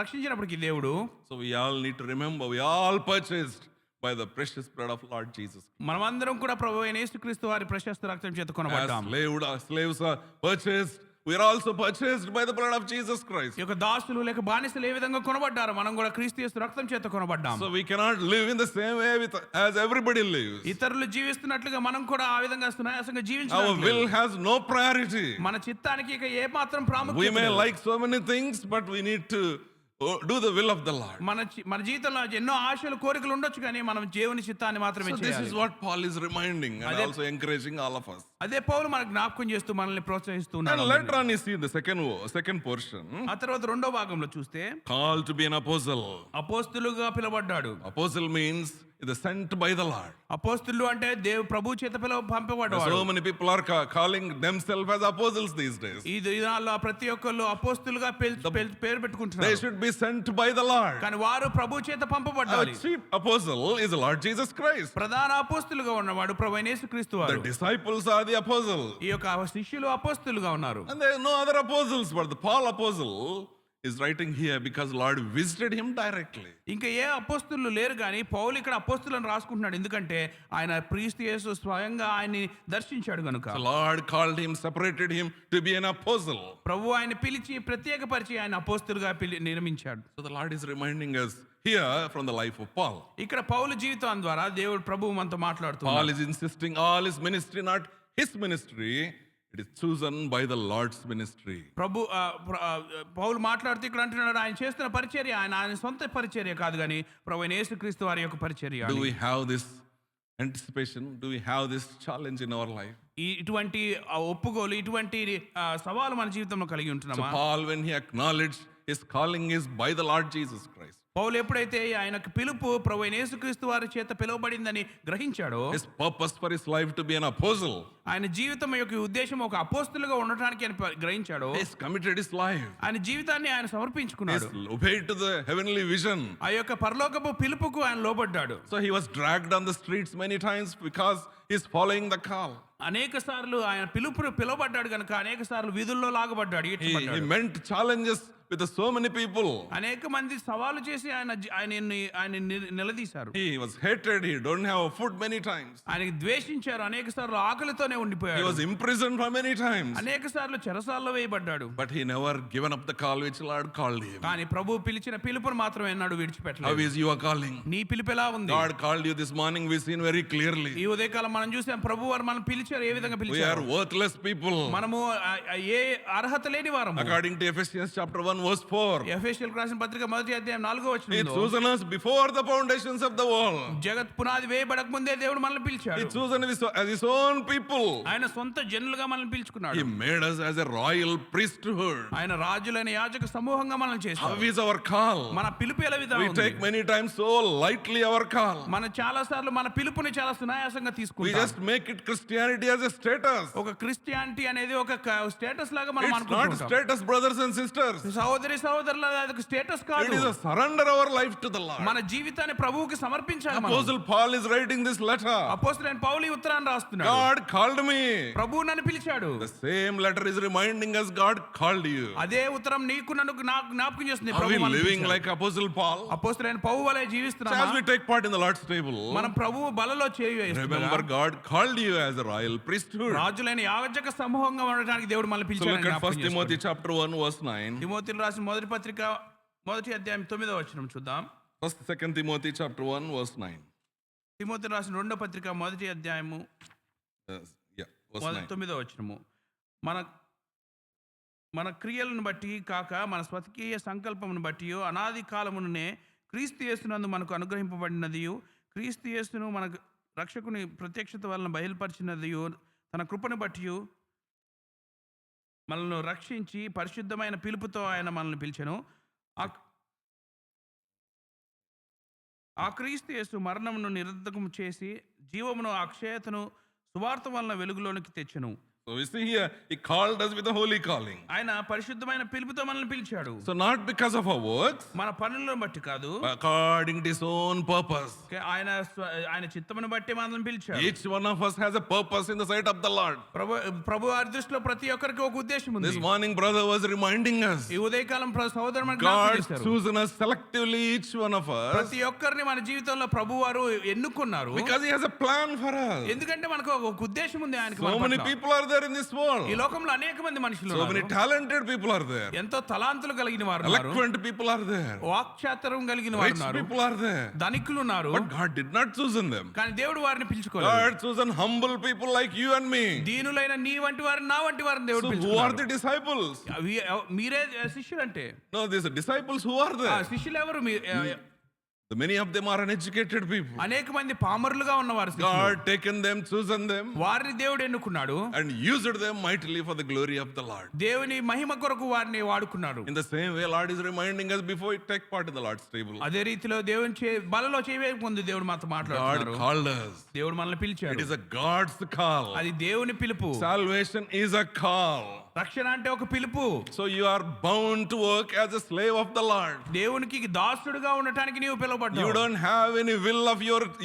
రక్షించినప్పటికీ దేవుడు, so we all need to remember, we all purchased by the precious blood of Lord Jesus. మనమందరం కూడా ప్రభువు అయిన యేసుక్రీస్తు వారి ప్రశస్త రక్తం చేత కొనబడ్డాం. As slaves are purchased, we are also purchased by the blood of Jesus Christ. ఈ యొక్క దాసులు లేక బానిసలు ఏ విధంగా కొనబడ్డారు, మనం కూడా క్రీస్తు యేసు రక్తం చేత కొనబడ్డాం. So we cannot live in the same way as everybody lives. ఇతరులు జీవిస్తున్నట్లుగా మనం కూడా ఆ విధంగా సునాయాసంగా Our జీవించాలి. will has no priority. మన చిత్తానికి ఇక ఏ మాత్రం We ప్రాముఖ్యత may లేదు. like so many things, but we need to do the will of the Lord. మన జీవితంలో ఎన్నో ఆశలు కోరికలు ఉండొచ్చు, కానీ మనం దేవుని చిత్తాన్ని మాత్రమే So this is చేయాలి. what Paul is reminding and also encouraging all of us. అదే పౌలు మనకు జ్ఞాపకం చేస్తూ మనల్ని And ప్రోత్సహిస్తున్నాడు. later on you see the second portion, ఆ తర్వాత రెండో భాగంలో చూస్తే called to be an apostle. అపోస్తులుగా పిలువబడ్డాడు. Apostle means the sent by the Lord. అపోస్తులు అంటే ప్రభు చేత పంపబడ్డవాడు. So many people are calling themselves as apostles these days. ఈ దినాల్లో ప్రతి ఒక్కళ్ళు అపోస్తులుగా పేరు They పెట్టుకుంటున్నారు. should be sent by the Lord. కానీ వారు ప్రభు చేత Our పంపబడ్డారు. chief apostle is the Lord Jesus Christ. ప్రధాన అపోస్తులుగా ఉన్నవాడు ప్రభువైన యేసుక్రీస్తు The వారు. disciples are the apostles. ఈ యొక్క శిష్యులు అపోస్తులుగా ఉన్నారు. And there are no other apostles, but the Paul apostle is writing here because Lord visited him directly. ఇంకా ఏ అపోస్తులు లేరు, కానీ పౌలు ఇక్కడ అపోస్తులను రాసుకుంటున్నాడు. ఎందుకంటే ఆయన క్రీస్తు యేసు స్వయంగా ఆయన్ని దర్శించాడు కనుక. The Lord called him, separated him to be an apostle. ప్రభు ఆయన పిలిచి ప్రత్యేకపరిచి ఆయన అపోస్తులుగా నిర్మించాడు. So the Lord is reminding us here from the life of Paul. ఇక్కడ పౌలు జీవితం ద్వారా దేవుడు ప్రభువు మనతో మాట్లాడుతున్నాడు. Paul is insisting all his ministry, not his ministry. It is chosen by the Lord's ministry. పౌలు మాట్లాడుతూ ఇక్కడ అంటున్నాడు, ఆయన చేస్తున్న పరిచర్య ఆయన సొంత పరిచర్య కాదు, కానీ ప్రభువైన యేసుక్రీస్తు వారి యొక్క పరిచర్య. Do we have this anticipation? Do we have this challenge in our life? ఇటువంటి ఒప్పుకోలు, ఇటువంటి సవాలు మన జీవితంలో కలిగి So ఉంటున్నామా? Paul, when he acknowledged his calling is by the Lord Jesus Christ, పౌలు ఎప్పుడైతే ఆయనకు పిలుపు ప్రభువైన యేసుక్రీస్తు వారి చేత పిలువబడిందని గ్రహించాడో, his purpose for his life to be an apostle, ఆయన జీవితం యొక్క ఉద్దేశం ఒక అపోస్తులుగా ఉండటానికి ఆయన గ్రహించాడో, he has committed his life. ఆయన జీవితాన్ని ఆయన He has సమర్పించుకున్నాడు. obeyed to the heavenly vision. ఆ యొక్క పరలోకపు పిలుపుకు ఆయన లోబడ్డాడు. So he was dragged on the streets many times because he is following the call. అనేక సార్లు ఆయన పిలువబడ్డాడు కనుక అనేక సార్లు వీధుల్లో లాగబడ్డాడు, He ఈడ్చబడ్డాడు. met challenges with so many people. అనేక మంది సవాలు చేసి ఆయన నిలదీశారు. He was hated. He don't have food many times. ఆయనకి ద్వేషించారు, అనేక సార్లు ఆకలితోనే He ఉండిపోయాడు. was imprisoned for many times. అనేక సార్లు చెరసాల్లో వేయబడ్డాడు. But he never given up the call which Lord called him. కానీ ప్రభు పిలిచిన పిలుపును మాత్రమే అన్నాడు How విడిచిపెట్టలేదు. is your calling? నీ పిలుపు ఎలా ఉంది? God called you this morning. We seen very clearly. ఈ ఉదయకాలం మనం చూసాం ప్రభు వారు మనం పిలిచారు, ఏ విధంగా We are పిలిచారు. worthless people. మనము ఏ అర్హత లేని వారము. According to Ephesians chapter 1 verse 4. ఎఫెసీయులకు రాసిన పత్రిక 1వ అధ్యాయం 4వ He వచనంలో, chosen us before the foundations of the world. జగత్ పునాది వేయబడక ముందే దేవుడు మనల్ని He పిలిచాడు. chosen us as his own people. ఆయన సొంత జనులుగా మనల్ని పిలుచుకున్నాడు. He made us as a royal priesthood. ఆయన రాజులైన యాజక సమూహంగా మనల్ని How చేశాడు. is our call? మన పిలుపు ఎలా విధంగా We ఉంది? take many times so lightly our call. మన చాలా సార్లు మన పిలుపుని చాలా సునాయాసంగా We తీసుకుంటాం. just make it Christianity as a status. ఒక క్రిస్టియానిటీ అనేది ఒక స్టేటస్ లాగా మనం It's not అనుకుంటాం. status, brothers and sisters. సహోదరి సహోదరుల అది స్టేటస్ It కాదు. is a surrender our life to the Lord. మన జీవితాన్ని ప్రభువుకి సమర్పించాలి మనం. Apostle Paul is writing this letter. అపోస్తలుడైన పౌలు ఈ ఉత్తరాన్ని రాస్తున్నాడు. God called me. ప్రభువు నన్ను పిలిచాడు. The same letter is reminding us God called you. అదే ఉత్తరం నీకు నన్ను జ్ఞాపకం చేస్తుంది. Are we ప్రభువు మనల్ని living పిలిచాడు. like Apostle Paul? అపోస్తలుడైన పౌలు వలె So జీవిస్తున్నామా? as we take part in the Lord's table, మనం ప్రభువు బలలో చేయి వేస్తున్నామా? remember God called you as a royal priesthood. రాజులైన యాజక సమూహంగా ఉండడానికి దేవుడు మనల్ని So పిలిచాడు. look at 1 Timothy chapter 1 verse 9. తిమోతిలో రాసిన మొదటి పత్రిక మొదటి అధ్యాయం 9వ వచనం చూద్దాం. 2 Timothy chapter 1 verse 9. తిమోతిలో రాసిన రెండో పత్రిక మొదటి అధ్యాయము Verse 9. 9వ వచనము. మన క్రియలను బట్టి కాక మన స్వకీయ సంకల్పమును బట్టి అనాది కాలమునే క్రీస్తు యేసునందు మనకు అనుగ్రహింపబడినది, క్రీస్తు యేసును మనకు రక్షకుని ప్రత్యక్షత వలన బయలుపరిచినది, తన కృపను బట్టి మనల్ని రక్షించి పరిశుద్ధమైన పిలుపుతో ఆయన మనల్ని పిలిచెను. ఆ క్రీస్తు యేసు మరణమును నిరర్ధకము చేసి జీవమును అక్షయతను సువార్త వలన వెలుగులోనికి తెచ్చెను. So we see here, he called us with a holy calling. ఆయన పరిశుద్ధమైన పిలుపుతో మనల్ని పిలిచాడు. So not because of our works, మన పనులను బట్టి కాదు, but according to his own purpose. ఆయన చిత్తమును బట్టి మనల్ని పిలిచాడు. Each one of us has a purpose in the sight of the Lord. ప్రభు వారి దృష్టిలో ప్రతి ఒక్కరికి ఒక ఉద్దేశం ఉంది. This morning brother was reminding us, ఈ ఉదయకాలం సహోదరు మనకు God జ్ఞాపకం చేశారు. chosen us selectively, each one of us, ప్రతి ఒక్కరిని మన జీవితంలో ప్రభు వారు ఎన్నుకున్నారు. because he has a plan for us. ఎందుకంటే మనకు ఒక ఉద్దేశం ఉంది ఆయనకి. So many people are there in this world. ఈ లోకంలో అనేక మంది మనుషులు So many ఉన్నారు. talented people are there. ఎంతో తలాంతులు కలిగిన వారు ఉన్నారు. Eloquent people are there. వాక్చాతుర్యం కలిగిన వారు Rich ఉన్నారు. people are there. ధనికులు ఉన్నారు. But God did not choose them. కానీ దేవుడు వారిని పిలుచుకోలేదు. God chosen humble people like you and me. దీనులైన నీ వంటి వారిని, నా వంటి వారిని దేవుడు So who are పిలుచుకున్నాడు. the disciples? మీరే శిష్యులు అంటే. No, these are disciples who are there. శిష్యులు ఎవరు? The many of them are uneducated people. అనేక మంది పామరులుగా ఉన్నవారు. God taken them, chosen them, వారిని దేవుడు ఎన్నుకున్నాడు. and used them mightily for the glory of the Lord. దేవుని మహిమ కొరకు వారిని వాడుకున్నాడు. In the same way, Lord is reminding us before we take part in the Lord's table. అదే రీతిలో దేవుని బలలో చేయవే ముందు దేవుడు మాతో మాట్లాడుతున్నారు. God called us. దేవుడు మనల్ని It పిలిచాడు. is a God's call. అది దేవుని పిలుపు. Salvation is a call. రక్షణ అంటే ఒక పిలుపు. So you are bound to work as a slave of the Lord. దేవునికి దాసుడుగా ఉండటానికి నీవు You పిలువబడ్డావు. don't have any will of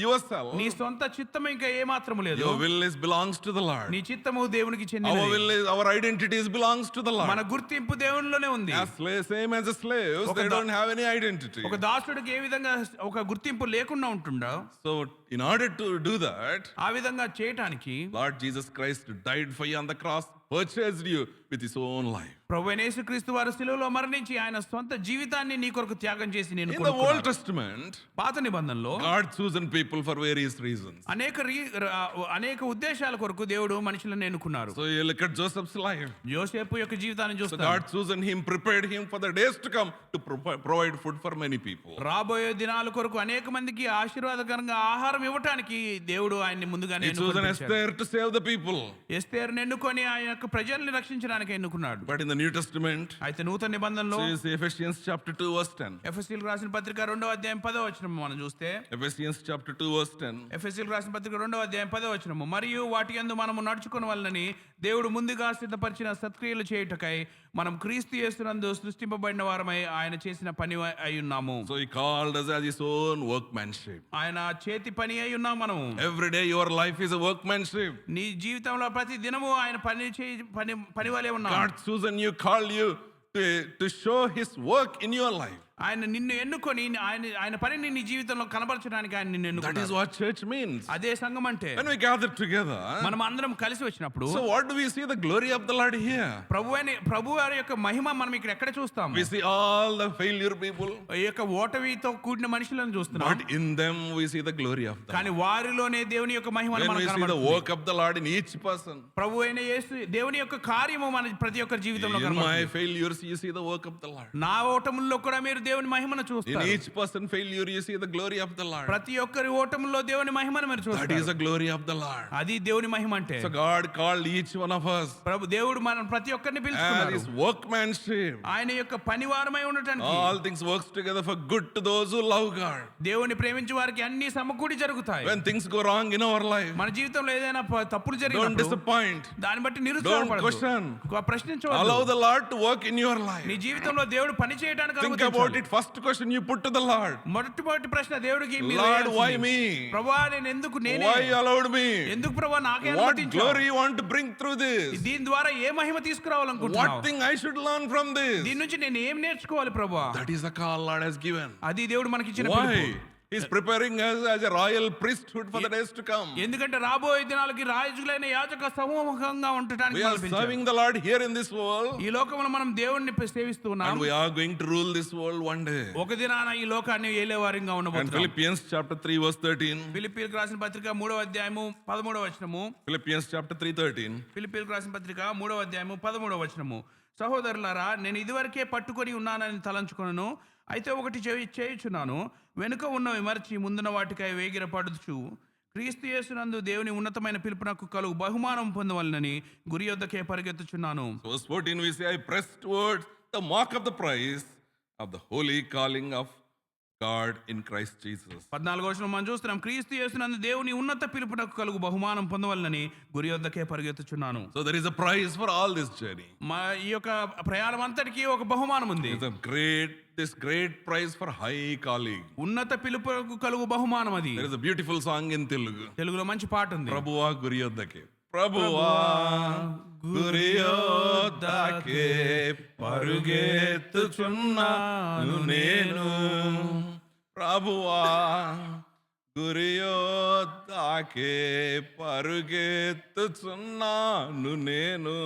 yourself. నీ సొంత చిత్తము ఇంకా ఏ మాత్రము లేదు. Your will belongs to the Lord. నీ చిత్తము దేవునికి Our చెందినది. will is, our identities belongs to the Lord. మన గుర్తింపు దేవునిలోనే ఉంది. As same as the slaves, they don't have any identity. ఒక దాసుడికి ఏ విధంగా ఒక గుర్తింపు లేకుండా ఉంటుండో, So in order to do that, ఆ విధంగా చేయటానికి Lord Jesus Christ died for you on the cross, purchased you with his own life. ప్రభువైన యేసుక్రీస్తు వారు శిలువలో మరణించి ఆయన సొంత జీవితాన్ని నీ కొరకు త్యాగం చేసి నేను In the Old Testament, పాత నిబంధనలో God chosen people for various reasons. అనేక ఉద్దేశాల కొరకు దేవుడు మనుషులను ఎన్నుకున్నారు. So you look at Joseph's life. యోసేపు యొక్క జీవితాన్ని So చూస్తాం. God chosen him, prepared him for the days to come to provide food for many people. రాబోయే దినాల కొరకు అనేక మందికి ఆశీర్వాదకరంగా ఆహారం ఇవ్వటానికి దేవుడు ఆయన్ని ముందుగానే He chosen Esther to save the people. ఎస్తేరును ఎన్నుకొని ఆయన యొక్క ప్రజల్ని రక్షించడానికి ఎన్నుకున్నాడు. But in the New Testament, అయితే నూతన నిబంధనలో so you see Ephesians chapter 2 verse 10. ఎఫెసీయులకు రాసిన పత్రిక 2వ అధ్యాయం 10వ వచనం మనం చూస్తే, Ephesians chapter 2 verse 10. ఎఫెసీయులకు రాసిన పత్రిక 2వ అధ్యాయం 10వ వచనము, మరియు వాటి యందు మనము నడుచుకుని వలనని దేవుడు ముందుగా సిద్ధపరిచిన సత్క్రియలు చేయుటకై మనం క్రీస్తు యేసునందు సృష్టింపబడిన వారమై ఆయన చేసిన పని అయి ఉన్నాము. So he called us as his own workmanship. ఆయన చేతి పని అయి ఉన్నాం మనం. Every day your life is a workmanship. నీ జీవితంలో ప్రతి దినము ఆయన పని వలె ఉన్నాం. God chosen you, called you to show his work in your life. ఆయన నిన్ను ఎన్నుకొని ఆయన పనిని నీ జీవితంలో కనబరచడానికి ఆయన నిన్ను That is ఎన్నుకున్నాడు. what church means. అదే సంఘం అంటే. When we gather together, మనం అందరం కలిసి వచ్చినప్పుడు so what do we see the glory of the Lord here? ప్రభు వారి యొక్క మహిమ మనం ఇక్కడ ఎక్కడ చూస్తాం? We see all the failure people, ఈ యొక్క ఓటమితో కూడిన మనుషులను చూస్తున్నాం. but in them we see the glory of the కానీ Lord. వారిలోనే దేవుని యొక్క మహిమను When మనం we see the కనబడుతుంది. work of the Lord in each person, ప్రభు అయిన యేసు దేవుని యొక్క కార్యము మన ప్రతి ఒక్కరి జీవితంలో in my కనబడుతుంది. failures you see the work of the Lord. నా ఓటముల్లో కూడా మీరు దేవుని మహిమను In చూస్తారు. each person failure, you see the glory of the Lord. ప్రతి ఒక్కరి ఓటములో దేవుని మహిమను మీరు That is చూస్తారు. the glory of the Lord. అది దేవుని మహిమ అంటే. So God called each one of us దేవుడు మనం ప్రతి ఒక్కరిని as పిలుచుకున్నారు. His workmanship. ఆయన యొక్క పనివారమై ఉండటానికి. All things works together for good to those who love God. దేవుని ప్రేమించే వారికి అన్ని సమకూడి జరుగుతాయి. When things go wrong in our life, మన జీవితంలో ఏదైనా తప్పులు don't జరిగినప్పుడు disappoint. దాన్ని బట్టి Don't నిరుత్సాహపడద్దు. question. ప్రశ్నించవద్దు. Allow the Lord to work in your life. నీ జీవితంలో దేవుడు పని చేయడానికి Think about it. First question you put to the Lord. మొదటి ప్రశ్న దేవుడికి మీరు Lord, why వేయాల్సింది. me? ప్రభువా నేను ఎందుకు నేనే Why you allowed me? ఎందుకు ప్రభువా నాకే What అనుమతించావు? glory you want to bring through this? దీని ద్వారా ఏ మహిమ తీసుకురావాలనుకుంటున్నావు? What thing I should learn from this? దీని నుంచి నేను ఏం నేర్చుకోవాలి ప్రభువా? That is the call Lord has given. అది దేవుడు మనకి ఇచ్చిన Why? పిలుపు. He's preparing us as a royal priesthood for the days to come. ఎందుకంటే రాబోయే దినాలకి రాజులైన యాజక సమూహంగా ఉండటానికి We are మనల్ని పిలిచాడు. serving the Lord here in this world, ఈ లోకంలో మనం దేవుణ్ణి సేవిస్తూ ఉన్నాం. and we are going to rule this world one day. ఒక దినాన ఈ లోకాన్ని ఏలేవారంగా And ఉండబోతున్నాం. Philippians chapter 3 verse 13. ఫిలిప్పీయులకు రాసిన పత్రిక 3వ అధ్యాయము 13వ వచనము. Philippians chapter 3:13. ఫిలిప్పీయులకు రాసిన పత్రిక 3వ అధ్యాయము 13వ వచనము. సహోదరులారా నేను ఇదివరకే పట్టుకొని ఉన్నానని తలంచుకొనను, అయితే ఒకటి చేయుచున్నాను, వెనుక ఉన్నవి మరచి ముందున్న వాటికై వేగిరపడుచు క్రీస్తు యేసునందు దేవుని ఉన్నతమైన పిలుపునకు కలుగు బహుమానం పొందవలనని గురి యొద్దకే పరిగెత్తుచున్నాను. So verse 14 we say, I press towards the mark of the prize of the holy calling of God in Christ Jesus. 14వ వచనం మనం చూస్తున్నాం, క్రీస్తు యేసునందు దేవుని ఉన్నత పిలుపునకు కలుగు బహుమానం పొందవలనని గురి యొద్దకే పరిగెత్తుచున్నాను. So there is a prize for all this journey. ఈ యొక్క ప్రయాణం అంతటికి ఒక బహుమానం ఉంది. This great prize for high calling. ఉన్నత పిలుపునకు కలుగు బహుమానం అది. There is a beautiful song in Telugu. తెలుగులో మంచి పాట ఉంది. ప్రభువా గురి యొద్దకే, ప్రభువా గురి యొద్దకే పరుగెత్తుచున్నాను నేను, ప్రభువా గురి యొద్దకే పరుగెత్తుచున్నాను నేను,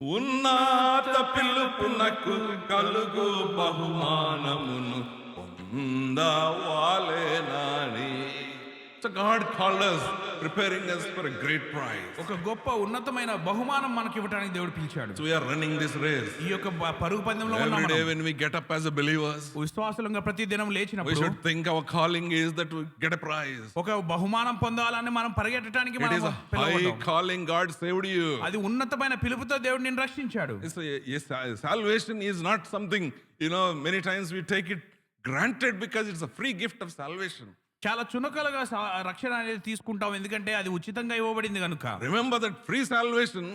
ఉన్నత పిలుపునకు కలుగు బహుమానమును పొందవాలెనని. So God called us, preparing us for a great prize. ఒక గొప్ప ఉన్నతమైన బహుమానం మనకి ఇవ్వడానికి దేవుడు పిలిచాడు. So we are running this race. ఈ యొక్క పరుగు పందెంలో ఉన్నాం Every day మనం. when we get up as a believers, విశ్వాసులంగా ప్రతి దినం we లేచినప్పుడు should think our calling is that we get a prize. ఒక బహుమానం పొందాలని మనం పరిగెట్టడానికి It మనం is a high పిలువబడ్డాం. calling. God saved you. అది ఉన్నతమైన పిలుపుతో దేవుడు నిన్ను రక్షించాడు. Salvation is not something, many times we take it granted because it's a free gift of salvation. చాలా చునకలుగా రక్షణ అనేది తీసుకుంటాం, ఎందుకంటే అది ఉచితంగా ఇవ్వబడింది కనుక. Remember that free salvation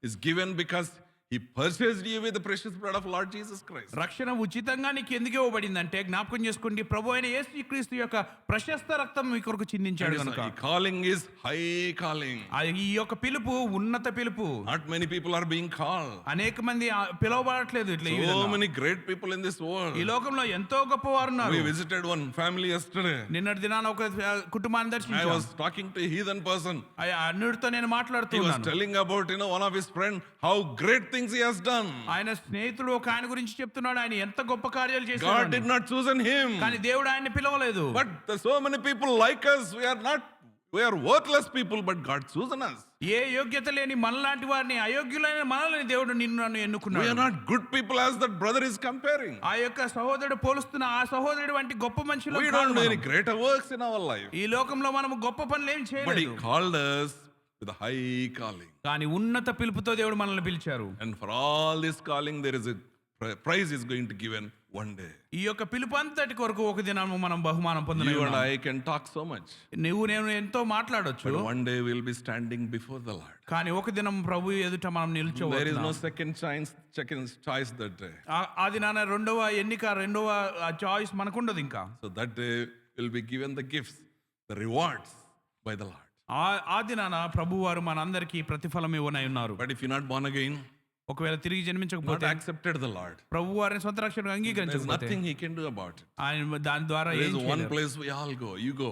is given because He purchased you with the precious blood of Lord Jesus Christ. రక్షణ ఉచితంగా నీకు ఎందుకు ఇవ్వబడిందంటే జ్ఞాపకం చేసుకోండి, ప్రభు అయిన యేసుక్రీస్తు యొక్క ప్రశస్త రక్తం మీ కొరకు చిందించాడు కనుక. Calling is high calling. ఈ యొక్క పిలుపు ఉన్నత పిలుపు. Not many people are being called. అనేక మంది పిలువబడట్లేదు ఇట్లా ఈ So విధంగా. many great people in this world. ఈ లోకంలో ఎంతో గొప్పవారు ఉన్నారు. We visited one family yesterday. నిన్నటి దినాన ఒక కుటుంబాన్ని I దర్శించాను. was talking to a heathen person. అన్నిటితో నేను He was మాట్లాడుతున్నాను. telling about one of his friends how great things he has done. ఆయన స్నేహితుడు ఒక ఆయన గురించి చెప్తున్నాడు, ఆయన ఎంత గొప్ప కార్యాలు God చేశాడు. did not choose him. కానీ దేవుడు ఆయన్ని పిలవలేదు. But there's so many people like us. We are worthless people, but God chosen us. ఏ యోగ్యత లేని మనలాంటి వారిని, అయోగ్యులైన మనల్ని దేవుడు నన్ను We ఎన్నుకున్నాడు. are not good people as that brother is comparing. ఆ యొక్క సహోదరుడు పోలుస్తున్న ఆ సహోదరుడు వంటి గొప్ప మనుషులు We don't do any greater works in our life. ఈ లోకంలో మనం గొప్ప పనులు ఏం But He చేయలేదు. called us with a high calling. కానీ ఉన్నత పిలుపుతో దేవుడు మనల్ని పిలిచారు. And for all this calling, there is a prize is going to be given one day. ఈ యొక్క పిలుపు అంతటి కొరకు ఒక దినం మనం బహుమానం You and పొందలేము. I can talk so much, నేను ఎంతో మాట్లాడొచ్చు, but one day we'll be standing before the Lord. కానీ ఒక దినం ప్రభు ఎదుట మనం There is నిల్చోవచ్చు. no second choice that day. అది నాన్న రెండవ చాయిస్ మనకుండదు ఇంకా. So that day will be given the gifts, the rewards by the Lord. ఆ దినాన ప్రభు వారు మనందరికీ ప్రతిఫలం ఇవ్వనై ఉన్నారు. But if you're not born again, ఒకవేళ తిరిగి not జన్మించకపోతే, accepted the Lord, ప్రభు వారిని సొంత రక్షణ there's అంగీకరించకపోతే nothing He can do about it. ఆయన దాని ద్వారా There ఏం is one చేయలేరు. place we all go. You go.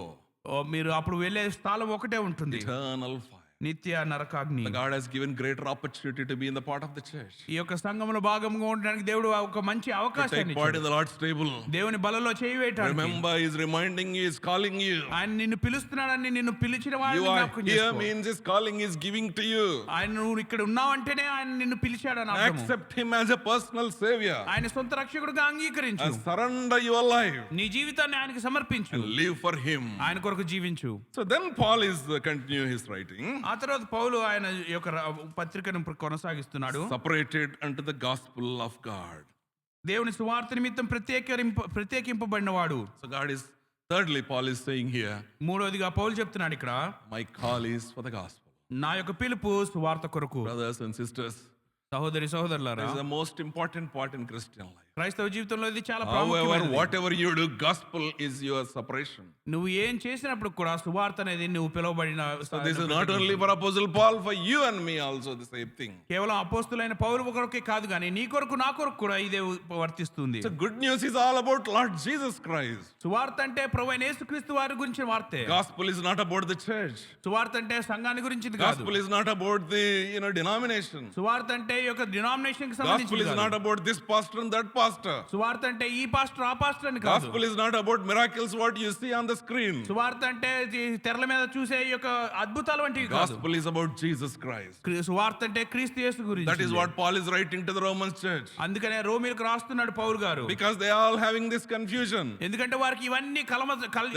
మీరు అప్పుడు వెళ్ళే స్థలం ఒకటే ఉంటుంది, Eternal fire. నిత్య నరకాగ్ని. God has given greater opportunity to be in the part of the church. ఈ యొక్క సంఘంలో భాగంగా ఉండడానికి దేవుడు ఒక మంచి To అవకాశాన్ని take part ఇచ్చాడు. in the Lord's table. దేవుని బలలో చేయి వేయటానికి. Remember, He is reminding you, He is calling you. ఆయన నిన్ను పిలుస్తున్నాడని, నిన్ను పిలిచిన You వాడిని are జ్ఞాపకం here చేసుకో. means His calling is giving to you. ఆయన నువ్వు ఇక్కడ ఉన్నావంటేనే ఆయన నిన్ను పిలిచాడని అర్థము. Accept Him as a personal Savior ఆయన సొంత రక్షకుడిగా అంగీకరించు. and surrender your life నీ జీవితాన్ని ఆయనకి సమర్పించు. and live for Him. ఆయన కొరకు జీవించు. So then Paul is continue his writing. ఆ తర్వాత పౌలు ఆయన యొక్క పత్రికను కొనసాగిస్తున్నాడు. Separated unto the gospel of God. దేవుని సువార్త నిమిత్తం ప్రత్యేకింపబడినవాడు. So God is, thirdly, Paul is saying here, మూడోదిగా పౌలు చెప్తున్నాడు ఇక్కడ, my call is for the gospel. నా యొక్క పిలుపు సువార్త కొరకు. Brothers and sisters, సహోదరులారా, this is the most important part in Christian life. క్రైస్తవ జీవితంలో ఇది చాలా However, ప్రాముఖ్యమైనది. whatever you do, gospel is your separation. నువ్వు ఏం చేసినప్పుడు కూడా సువార్త అనేది నువ్వు పిలువబడిన. So this is not only for Apostle Paul, for you and me also the same thing. కేవలం అపోస్తులైన పౌలు కొరకే కాదు కానీ నీ కొరకు నా కొరకు కూడా ఇదే వర్తిస్తుంది. So good news is all about Lord Jesus Christ. సువార్త అంటే ప్రభువైన యేసుక్రీస్తు వారి గురించిన వార్తే. Gospel is not about the church. సువార్త అంటే సంఘాన్ని గురించింది కాదు. Gospel is not about the denomination. సువార్త అంటే ఈ యొక్క డినామినేషన్ కి Gospel సంబంధించింది is కాదు. not about this pastor and that pastor. సువార్త అంటే ఈ పాస్టర్ ఆ పాస్టర్ అని కాదు. Gospel is not about miracles what you see on the screen. సువార్త అంటే ఈ తెరల మీద చూసే ఈ యొక్క అద్భుతాలు వంటివి కాదు. Gospel is about Jesus Christ. సువార్త అంటే క్రీస్తు యేసు గురించి. That is what Paul is writing to the Roman church. అందుకనే రోమీయులకు రాస్తున్నాడు పౌలు గారు. Because they are all having this confusion. ఎందుకంటే వారికి ఇవన్నీ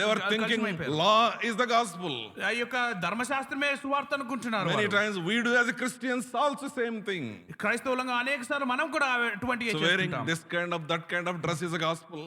They were thinking law is the gospel. ఆ యొక్క ధర్మశాస్త్రమే సువార్త అనుకుంటున్నారు. Many times we do as a Christians also same thing. క్రైస్తవులంగా అనేకసార్లు మనం కూడా అటువంటివి So wearing చేస్తుంటాం. this kind of that kind of dress is a gospel.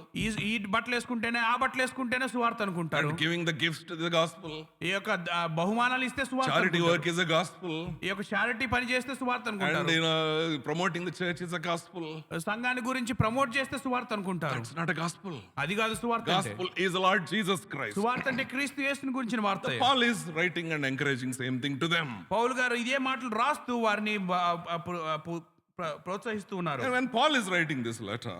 ఈ బట్టలు వేసుకుంటేనే ఆ బట్టలు వేసుకుంటేనే సువార్త అనుకుంటారు. And giving the gifts to the gospel. ఈ యొక్క బహుమానాలు ఇస్తే సువార్త Charity అనుకుంటారు. work is a gospel. ఈ యొక్క చారిటీ పని చేస్తే సువార్త అనుకుంటారు. And promoting the church is a gospel. సంఘాన్ని గురించి ప్రమోట్ చేస్తే సువార్త అనుకుంటారు. It's not a gospel. అది కాదు సువార్త అంటే. Gospel is Lord Jesus Christ. సువార్త అంటే క్రీస్తు యేసుని గురించిన వార్త. Paul is writing and encouraging same thing to them. పౌలు గారు ఇదే మాటలు రాస్తూ వారిని ప్రోత్సహిస్తూ ఉన్నారు. And when Paul is writing this letter,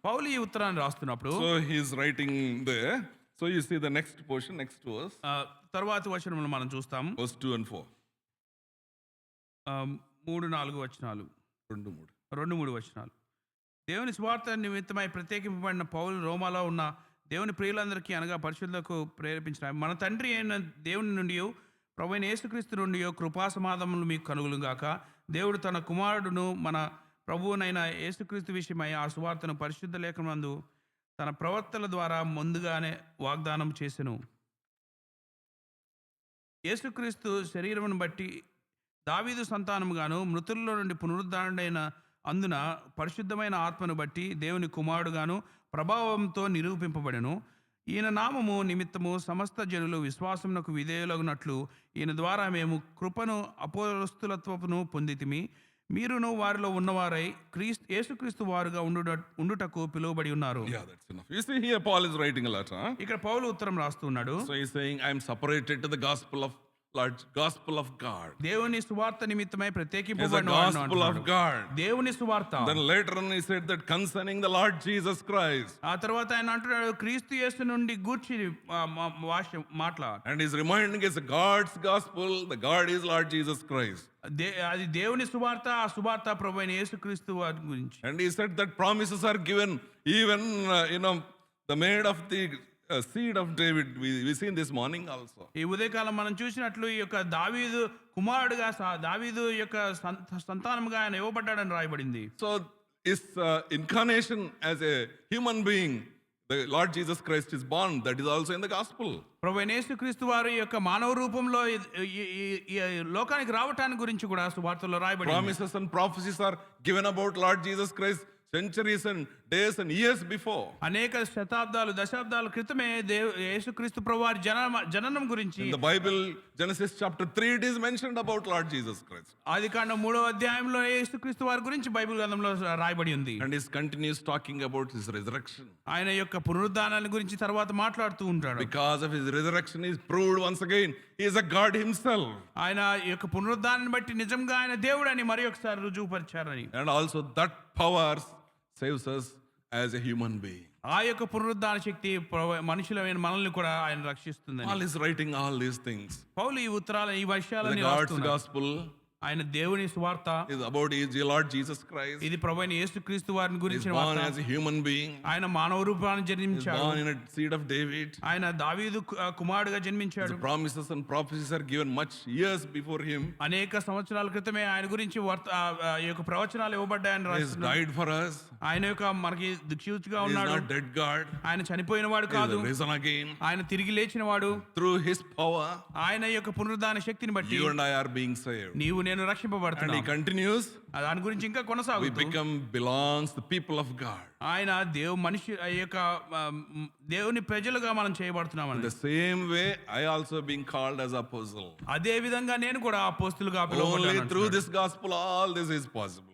పౌలు ఈ ఉత్తరాన్ని రాస్తున్నప్పుడు so he is writing there. So you see the next portion, next verse, తరువాతి వచనములు మనం చూస్తాం. verse 2 and 4. 3-4 వచనాలు. 2-3 వచనాలు. దేవుని స్వార్థ నిమిత్తమై ప్రత్యేకింపబడిన పౌలు రోమాలో ఉన్న దేవుని ప్రియులందరికీ అనగా పరిశుద్ధులకు ప్రేరేపించిన మన తండ్రి అయిన దేవుని నుండి ప్రభువైన యేసుక్రీస్తు నుండి కృపా సమాధానములు మీకు కలుగులుగాక. దేవుడు తన కుమారుడును మన ప్రభువునైన యేసుక్రీస్తు విషయమై ఆ సువార్తను పరిశుద్ధ లేఖనందు తన ప్రవక్తల ద్వారా ముందుగానే వాగ్దానం చేసెను. యేసుక్రీస్తు శరీరమును బట్టి దావీదు సంతానముగాను మృతుల్లో నుండి పునరుద్ధరణైన అందున పరిశుద్ధమైన ఆత్మను బట్టి దేవుని కుమారుడుగాను ప్రభావంతో నిరూపింపబడెను. ఈయన నామము నిమిత్తము సమస్త జనులు విశ్వాసమునకు విధేయులగునట్లు ఈయన ద్వారా మేము కృపను అపోస్తలత్వమును పొందితిమి. మీరును వారిలో ఉన్నవారై యేసుక్రీస్తు వారుగా ఉండుటకు పిలువబడి ఉన్నారు. Yeah, that's enough. You see here Paul is writing a letter. ఇక్కడ పౌలు ఉత్తరం రాస్తున్నాడు. So he's saying I am separated to the gospel of God. దేవుని సువార్త నిమిత్తమై It's the ప్రత్యేకింపబడిన gospel of God. దేవుని సువార్త. Then later on he said that concerning the Lord Jesus Christ. ఆ తర్వాత ఆయన అంటున్నాడు క్రీస్తు యేసు నుండి గూర్చి మాట్లాడు. And he's reminding us God's gospel, the God is Lord Jesus Christ. అది దేవుని సువార్త, ఆ సువార్త ప్రభువైన యేసుక్రీస్తు వారి గురించి. And he said that promises are given even the maid of the seed of David. We seen this morning also. ఈ ఉదయకాలం మనం చూసినట్లు ఈ యొక్క దావీదు కుమారుడుగా దావీదు యొక్క సంతానముగా ఆయన ఇవ్వబడ్డాడని రాయబడింది. So his incarnation as a human being, the Lord Jesus Christ is born, that is also in the gospel. ప్రభువైన యేసుక్రీస్తు వారి యొక్క మానవ రూపంలో ఈ లోకానికి రావటానికి గురించి కూడా సువార్తలో రాయబడింది. Promises and prophecies are given about Lord Jesus Christ centuries and days and years before. అనేక శతాబ్దాలు దశాబ్దాల క్రితమే యేసుక్రీస్తు ప్రభువారి జననం గురించి In the Bible, Genesis chapter 3, it is mentioned about Lord Jesus Christ. ఆదికాండం 3వ అధ్యాయంలో యేసుక్రీస్తు వారి గురించి బైబిల్ గ్రంథంలో రాయబడి ఉంది. And he continues talking about his resurrection. ఆయన యొక్క పునరుద్ధానాన్ని గురించి తర్వాత మాట్లాడుతూ ఉంటాడు. Because of his resurrection, he is proved once again he is a God himself. ఆయన యొక్క పునరుద్ధానాన్ని బట్టి నిజంగా ఆయన దేవుడని మరి ఒకసారి రుజువుపరిచారని. And also that power saves us as a human being. ఆ యొక్క పునరుద్ధాన శక్తి మనుషులమైన మనల్ని కూడా ఆయన రక్షిస్తుంది. Paul is writing all these things. పౌలు ఈ ఉత్తరాలు ఈ The విషయాలని God's రాస్తున్నాడు. gospel ఆయన దేవుని సువార్త is about his Lord Jesus Christ. ఇది ప్రభువైన యేసుక్రీస్తు వారిని He is గురించిన born వార్త. as a human being. ఆయన మానవ రూపాన్ని He is జన్మించాడు. born in a seed of David. ఆయన దావీదు కుమారుడుగా The జన్మించాడు. promises and prophecies are given much years before him. అనేక సంవత్సరాల క్రితమే ఆయన గురించి ఈ యొక్క ప్రవచనాలు ఇవ్వబడ్డాయని He has రాస్తున్నాడు. died for us. ఆయన యొక్క మనకి దిక్సూచిగా He is ఉన్నాడు. not dead God. ఆయన చనిపోయిన వాడు He కాదు, is risen again. ఆయన తిరిగి లేచిన వాడు. Through his power, ఆయన యొక్క పునరుద్ధాన శక్తిని బట్టి you and I are being saved. నీవు నేను And he రక్షింపబడుతున్నావు. continues, దాని గురించి ఇంకా we కొనసాగుతూ become belongs the people of God. ఆయన మనిషి ఆ యొక్క దేవుని ప్రజలుగా మనం In చేయబడుతున్నామని. the same way, I also being called as apostle. అదే విధంగా నేను కూడా అపోస్తులుగా Only పిలువబడ్డాను through అంటున్నాడు. this gospel all this is possible.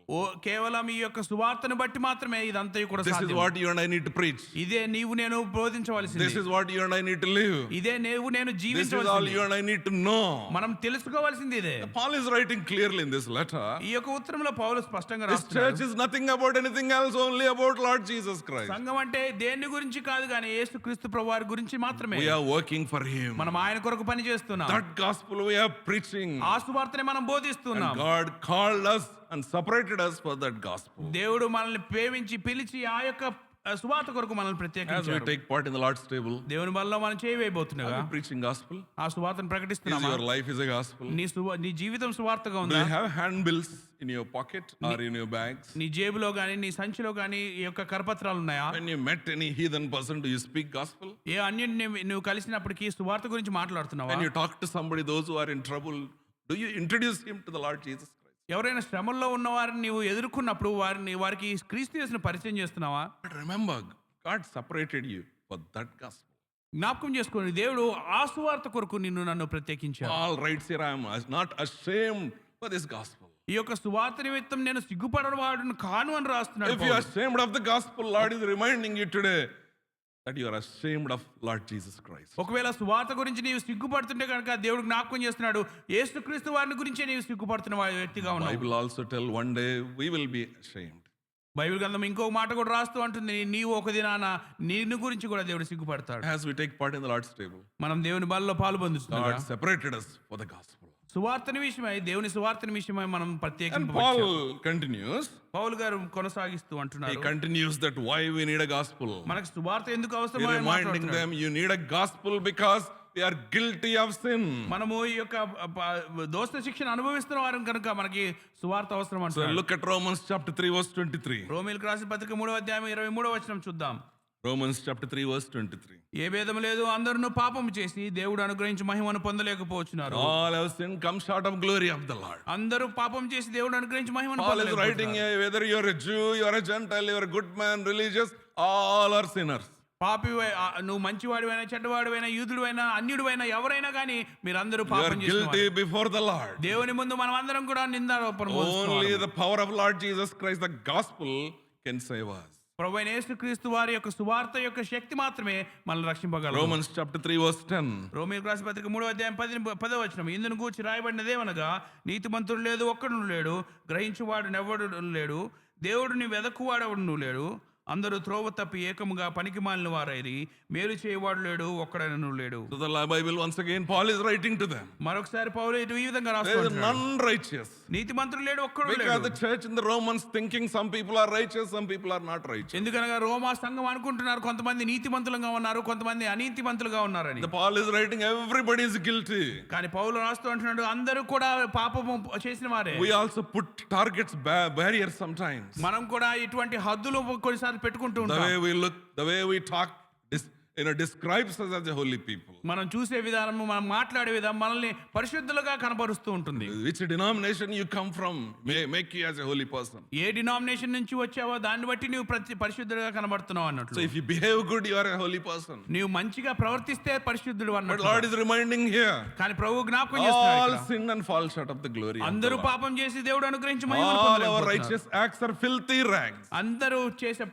కేవలం ఈ యొక్క సువార్తను బట్టి మాత్రమే ఇదంతా కూడా This is సాధ్యం. what you and I need to preach. ఇదే నీవు నేను బోధించవలసింది. This is what you and I need to live. ఇదే నీవు నేను This is all జీవించవలసింది. you and I need to know. మనం తెలుసుకోవాల్సింది ఇదే. Paul is writing clearly in this letter. ఈ యొక్క ఉత్తరంలో పౌలు స్పష్టంగా This church రాస్తున్నాడు. is nothing about anything else, only about Lord Jesus Christ. సంఘం అంటే దేని గురించి కాదు కానీ యేసుక్రీస్తు ప్రభువారి గురించి మాత్రమే. We are working for Him. మనం ఆయన కొరకు పని చేస్తున్నాం. That gospel we are preaching. ఆ సువార్తనే మనం బోధిస్తున్నాం. And God called us and separated us for that gospel. దేవుడు మనల్ని ప్రేమించి పిలిచి ఆ యొక్క సువార్త కొరకు మనల్ని As we ప్రత్యేకించాడు. take part in the Lord's table, దేవుని వల్ల మనం చేయవేయబోతున్నాగా are we preaching gospel? ఆ సువార్తను Is ప్రకటిస్తున్నామా? your life is a gospel? నీ జీవితం సువార్తగా Do ఉందా? you have handbills in your pocket or in your bags? నీ జేబులో గానీ నీ సంచిలో గానీ ఈ యొక్క కరపత్రాలు ఉన్నాయా? When you met any heathen person, do you speak gospel? ఏ అన్యుడిని నువ్వు కలిసినప్పటికీ సువార్త గురించి మాట్లాడుతున్నావా? When you talk to somebody, those who are in trouble, do you introduce him to the Lord Jesus Christ? ఎవరైనా శ్రమల్లో ఉన్నవారిని నీవు ఎదుర్కొన్నప్పుడు వారికి క్రీస్తు యేసును పరిచయం చేస్తున్నావా? But remember, God separated you for that gospel. జ్ఞాపకం చేసుకోండి, దేవుడు ఆ సువార్త కొరకు నన్ను ప్రత్యేకించాడు. Paul writes here, I am not ashamed for this gospel. ఈ యొక్క సువార్త నిమిత్తం నేను సిగ్గుపడని వాడును కాను అని రాస్తున్నాడు. If you are ashamed of the gospel, Lord is reminding you today that you are ashamed of Lord Jesus Christ. ఒకవేళ సువార్త గురించి నీవు సిగ్గుపడుతుంటే కనుక దేవుడు జ్ఞాపకం చేస్తున్నాడు, యేసుక్రీస్తు వారిని గురించే నీవు సిగ్గుపడుతున్న వ్యక్తిగా ఉన్నావు. Bible also tell one day we will be ashamed. Bible గ్రంథం ఇంకో మాట కూడా రాస్తూ అంటుంది, నీవు ఒక దినాన నిన్ను గురించి కూడా దేవుడు సిగ్గుపడతాడు. As we take part in the Lord's table, మనం దేవుని బలలో పాలు పొందుతున్నాం. God separated us for the gospel. సువార్తని విషయమై దేవుని సువార్తని విషయమై మనం And ప్రత్యేకించి Paul continues. పౌలు గారు కొనసాగిస్తూ He అంటున్నారు, continues that why we need a gospel. మనకు సువార్త ఎందుకు He అవసరమో ఆయన reminding మాట్లాడుతున్నాడు. them you need a gospel because we are guilty of sin. మనము ఈ యొక్క దోష శిక్షను అనుభవిస్తున్న వారం కనుక మనకి సువార్త అవసరం So అంటున్నాడు. look at Romans chapter 3 verse 23. రోమీయులకు రాసిన పత్రిక 3వ అధ్యాయం 23వ వచనం చూద్దాం. Romans chapter 3 verse 23. ఏ భేదం లేదు, అందరూ పాపము చేసి దేవుడు అనుగ్రహించి మహిమను పొందలేకపోతున్నారు. All have sinned, come short of glory of the Lord. అందరూ పాపం చేసి దేవుడు అనుగ్రహించి మహిమను Paul is writing పొందలేకపోతున్నారు. whether you are a Jew, you are a Gentile, you are a good man, religious, all are sinners. పాపివై నువ్వు మంచివాడివైనా చెడ్డవాడివైనా యూదుడివైనా అన్యుడివైనా ఎవరైనా కానీ మీరందరూ You are పాపం చేసిన guilty before the Lord. దేవుని ముందు మనం అందరం కూడా నిందారోపణ Only మోస్తున్నాము. the power of Lord Jesus Christ, the gospel, can save us. ప్రభువైన యేసుక్రీస్తు వారి యొక్క సువార్త యొక్క శక్తి మాత్రమే మనల్ని రక్షింపగలదు. Romans chapter 3 verse 10. రోమీయులకు రాసిన పత్రిక 3వ అధ్యాయం 10వ వచనం, ఇందును గూర్చి రాయబడినదేమనగా నీతిమంతుడు లేదు ఒక్కడు లేడు, గ్రహించువాడు నెవ్వడు లేడు, దేవుడిని వెదకువాడెవడు లేడు, అందరూ త్రోవ తప్పి ఏకముగా పనికి మాలిన వారైరి, మేలు చేయవాడు లేడు ఒక్కడైనను లేడు. So the Bible once again Paul is writing to them. మరొకసారి పౌలు ఈ విధంగా There is రాస్తున్నాడు, none righteous. నీతిమంతుడు లేడు ఒక్కడు Because లేడు. the church in the Romans thinking some people are righteous, some people are not righteous. ఎందుకనగా రోమా సంఘం అనుకుంటున్నారు కొంతమంది నీతిమంతులుగా ఉన్నారు, కొంతమంది అనీతిమంతులుగా ఉన్నారని. The Paul is writing everybody is guilty. కానీ పౌలు రాస్తూ అంటున్నాడు అందరూ కూడా పాపము చేసిన వారే. We also put targets barriers sometimes. మనం కూడా ఇటువంటి హద్దులు కొన్నిసార్లు పెట్టుకుంటూ The ఉంటాం. way we look, the way we talk, describes us as a holy people. మనం చూసే విధానం, మనం మాట్లాడే విధానం మనల్ని పరిశుద్ధులుగా కనబరుస్తూ ఉంటుంది. Which denomination you come from may make you as a holy person. A denomination నుంచి వచ్చావో దాన్ని బట్టి నువ్వు పరిశుద్ధులుగా కనబడుతున్నావు So అన్నట్లు. if you behave good, you are a holy person. నీవు మంచిగా ప్రవర్తిస్తే పరిశుద్ధుడు But అన్నట్లు. Lord is reminding here, కానీ ప్రభు జ్ఞాపకం చేస్తున్నాడు all ఇక్కడ. sin and fall short of the glory of the అందరూ Lord. పాపం చేసి దేవుడు అనుగ్రహించి మహిమను All our పొందలేకపోతున్నారు. righteous acts are filthy rags. అందరూ చేసే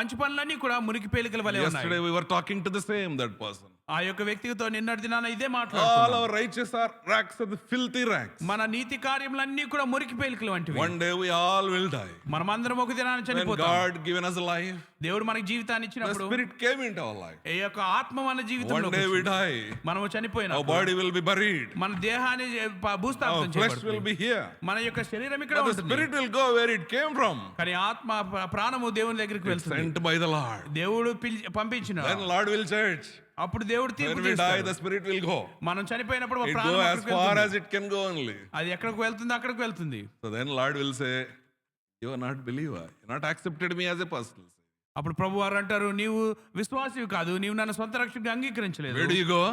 మంచి పనులన్నీ కూడా మురికి పేలికల వలె ఉన్నాయి. Yesterday we were talking to the same that person. ఆ యొక్క వ్యక్తితో నిన్నటి దినాన ఇదే All మాట్లాడుతున్నాం. our righteous are rags are the filthy rags. మన నీతి కార్యములన్నీ కూడా మురికి పేలికలు వంటివి. One day we all will die. మనమందరం ఒక దినాన When చనిపోతాం. God given us a life, దేవుడు మనకి జీవితాన్ని the ఇచ్చినప్పుడు Spirit came into our life. ఈ యొక్క ఆత్మ మన జీవితంలో One day we die. మనము Our చనిపోయినప్పుడు body will be buried. మన దేహాన్ని Our భూస్థాపితం flesh will చేయబడుతుంది. be here. మన యొక్క శరీరం ఇక్కడ But the ఉంటుంది. Spirit will go where it came from. కానీ ఆత్మ ప్రాణము దేవుని దగ్గరికి వెళ్తుంది. Sent by the Lord. దేవుడు పంపించిన Then Lord will judge. అప్పుడు దేవుడు తీర్పు When we die, తీరుస్తాడు. the Spirit will go. మనం చనిపోయినప్పుడు It ప్రాణం go as అక్కడికి far వెళ్తుంది. as it can go only. అది ఎక్కడికి వెళ్తుంది అక్కడికి వెళ్తుంది. So then Lord will say, you are not believer. You not accepted me as a personal Savior. అప్పుడు ప్రభు వారు అంటారు, నీవు విశ్వాసివి కాదు, నీవు నన్ను సొంత రక్షకుడిగా అంగీకరించలేదు. Where do you go?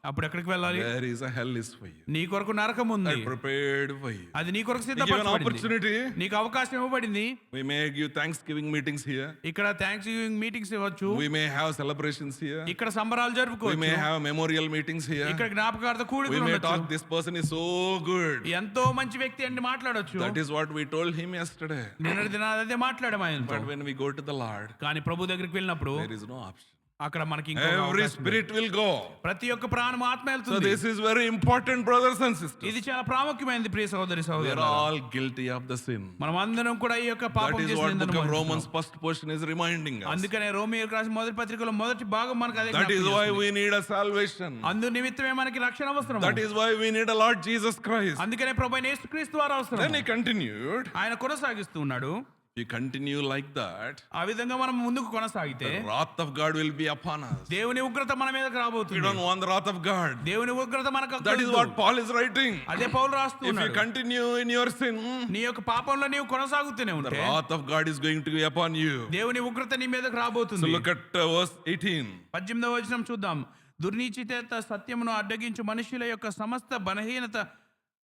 అప్పుడు ఎక్కడికి వెళ్ళాలి? There is a hell is for you. నీ కొరకు నరకం ఉంది, I prepared for you. అది నీ కొరకు You give an సిద్ధపరచబడింది. opportunity. నీకు అవకాశం ఇవ్వబడింది. We may give Thanksgiving meetings here. ఇక్కడ థ్యాంక్స్ గివింగ్ మీటింగ్స్ ఇవ్వచ్చు, We may have celebrations here. ఇక్కడ సంబరాలు We జరుపుకోవచ్చు, may have memorial meetings here. ఇక్కడ జ్ఞాపకార్థ We కూడికలు may ఉండొచ్చు. talk, this person is so good. ఎంతో మంచి వ్యక్తి అని మాట్లాడొచ్చు. That is what we told him yesterday. నిన్నటి దినాన అదే మాట్లాడాం ఆయనతో. But when we go to the Lord, కానీ ప్రభు దగ్గరికి వెళ్ళినప్పుడు there is no option. అక్కడ మనకి ఇంకో Every అవకాశం లేదు. spirit will go. ప్రతి ఒక్క ప్రాణం ఆత్మ So వెళ్తుంది. this is very important, brothers and sisters. ఇది చాలా ప్రాముఖ్యమైనది ప్రియ సహోదరి We are సహోదరులారా. all guilty of the sin. మనం అందరం కూడా ఈ యొక్క పాపం That is చేసిన what నిందను book of మోస్తున్నాం. Romans first portion is reminding us. అందుకనే రోమియోకు రాసిన మొదటి పత్రికలో మొదటి భాగం మనకు అదే That is జ్ఞాపకం why చేస్తుంది. we need a salvation. అందు నిమిత్తమే మనకి రక్షణ అవసరం. That is why we need a Lord Jesus Christ. అందుకనే ప్రభువైన యేసుక్రీస్తు వారు అవసరం. Then he continued. ఆయన కొనసాగిస్తూ ఉన్నాడు. If you continue like that, ఆ విధంగా మనం ముందుకు కొనసాగితే the wrath of God will be upon us. దేవుని ఉగ్రత మన మీదకి We రాబోతుంది. don't want the wrath of God. దేవుని ఉగ్రత మనకు That is అక్కర్లేదు. what Paul is writing. అదే పౌలు If you రాస్తున్నాడు. continue in your sin, నీ యొక్క పాపంలో నీవు కొనసాగుతూనే the ఉంటే wrath of God is going to be upon you. దేవుని ఉగ్రత నీ మీదకి So రాబోతుంది. look at verse 18. 18వ వచనం చూద్దాం. దుర్నీతిచేత సత్యమును అడ్డగించు మనుషుల యొక్క సమస్త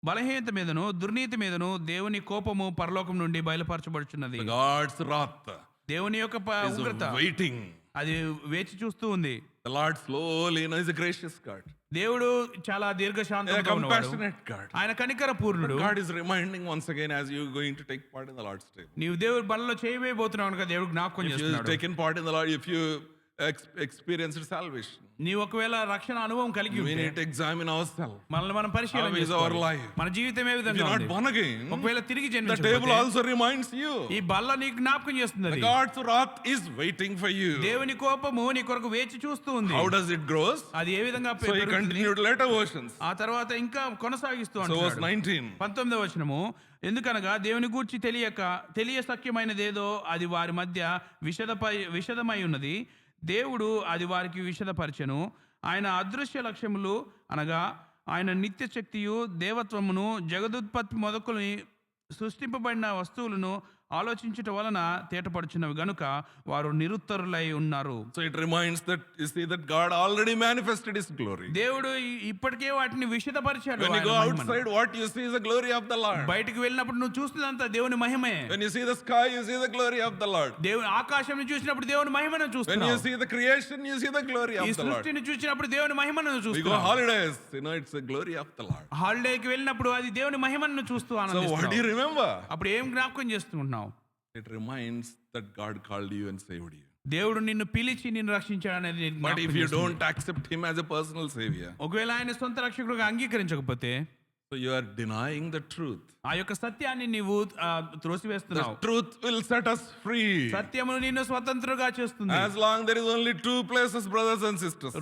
బలహీనత మీదను దుర్నీతి మీదను దేవుని కోపము పరలోకం నుండి బయలుపరచబడుచున్నది. God's wrath దేవుని యొక్క is ఉగ్రత waiting. అది వేచి చూస్తూ ఉంది. The Lord slowly, is a gracious God, దేవుడు చాలా a దీర్ఘశాంతంగా ఉన్నవాడు. compassionate God. ఆయన కనికర పూర్ణుడు. God is reminding once again as you going to take part in the Lord's table. నీవు దేవుడి బలలో చేయబోతున్నావు కనుక దేవుడు జ్ఞాపకం If you చేస్తున్నాడు. taken part in the Lord, if you experienced salvation, నీ ఒకవేళ రక్షణ అనుభవం కలిగి we ఉంటే need to examine ourselves. మనల్ని మనం పరిశీలన How is our చేసుకోవాలి. life? మన జీవితం ఏ If విధంగా you're not ఉంది? born again, ఒకవేళ తిరిగి the table జన్మించకపోతే also reminds you. ఈ బల్ల నీకు జ్ఞాపకం చేస్తుంది. అది God's wrath is waiting for you. దేవుని కోపము నీ కొరకు వేచి చూస్తూ ఉంది. How does it grows? అది ఏ విధంగా So he పెరుగుతుంది? continued later versions. ఆ తర్వాత ఇంకా కొనసాగిస్తూ So verse అంటున్నాడు. 19. 19వ వచనము, ఎందుకనగా దేవుని గూర్చి తెలియ సఖ్యమైనదేదో అది వారి మధ్య విషదమై ఉన్నది. దేవుడు అది వారికి విషదపరచెను. ఆయన అదృశ్య లక్ష్యములు అనగా ఆయన నిత్య శక్తియు దేవత్వమును జగదుత్పత్తి మొదలుకొని సృష్టింపబడిన వస్తువులను ఆలోచించుట వలన తేటపడుచున్నవి గనుక వారు నిరుత్తరులై ఉన్నారు. So it reminds that you see that God already manifested his glory. దేవుడు ఇప్పటికే వాటిని విషదపరిచాడు. When you ఆయన go మహిమను. outside, what you see is the glory of the Lord. బయటికి వెళ్ళినప్పుడు నువ్వు చూస్తున్నంత దేవుని మహిమే. When you see the sky, you see the glory of the Lord. దేవుని ఆకాశం చూసినప్పుడు దేవుని మహిమను When you చూస్తున్నావు. see the creation, you see the glory ఈ of the Lord. సృష్టిని చూసినప్పుడు దేవుని మహిమను We go చూస్తున్నావు. holidays, it's the glory of the Lord. హాలిడేకి వెళ్ళినప్పుడు అది దేవుని మహిమను చూస్తూ So what do you ఆనందిస్తున్నావు. remember? అప్పుడు ఏం జ్ఞాపకం చేస్తున్నావు? It reminds that God called you and saved you. దేవుడు నిన్ను పిలిచి నిన్ను రక్షించాడు అనేది నీకు But జ్ఞాపకం if you చేస్తుంది. don't accept him as a personal savior, ఒకవేళ ఆయన సొంత రక్షకుడుగా అంగీకరించకపోతే so you are denying the truth. ఆ యొక్క సత్యాన్ని నీవు The త్రోసివేస్తున్నావు. truth will set us free. సత్యమును నిన్ను స్వతంత్రుగా చేస్తుంది. As long there is only two places, brothers and sisters.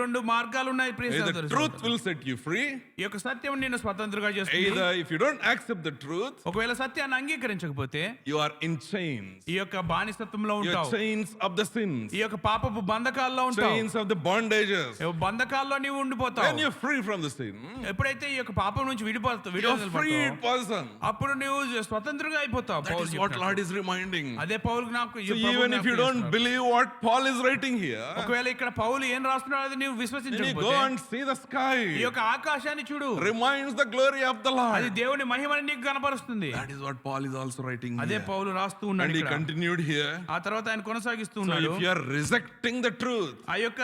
రెండు మార్గాలు ఉన్నాయి ప్రియ Either సహోదరి truth సహోదరులు. will set you free. ఈ యొక్క సత్యం నిన్ను స్వతంత్రుగా చేస్తుంది. Either if you don't accept the truth, ఒకవేళ సత్యాన్ని అంగీకరించకపోతే you are in chains. ఈ యొక్క బానిసత్వంలో You're ఉంటావు. chains of the sins. ఈ యొక్క పాపపు బంధకాల్లో ఉంటావు. Chains of the bondages. బంధకాల్లో నీవు ఉండిపోతావు. When you're free from the sin, ఎప్పుడైతే ఈ యొక్క పాపం నుంచి you're a freed person. అప్పుడు నువ్వు స్వతంత్రంగా అయిపోతావు. That పౌలు is what చెప్పినట్టు. Lord is reminding. అదే పౌలు జ్ఞాపకం. So even if you don't believe what Paul is writing here, ఒకవేళ ఇక్కడ పౌలు ఏం రాస్తున్నాడో అది నీవు when you go విశ్వసించకపోతే and see the ఈ sky, యొక్క ఆకాశాన్ని చూడు. reminds the glory of the అది Lord. దేవుని మహిమని నీకు కనపరుస్తుంది. That is what Paul is also writing అదే here. పౌలు రాస్తూ And ఉన్నాడు he ఇక్కడ. continued here. ఆ తర్వాత ఆయన కొనసాగిస్తూ So ఉన్నాడు. if you are rejecting the truth, ఆ యొక్క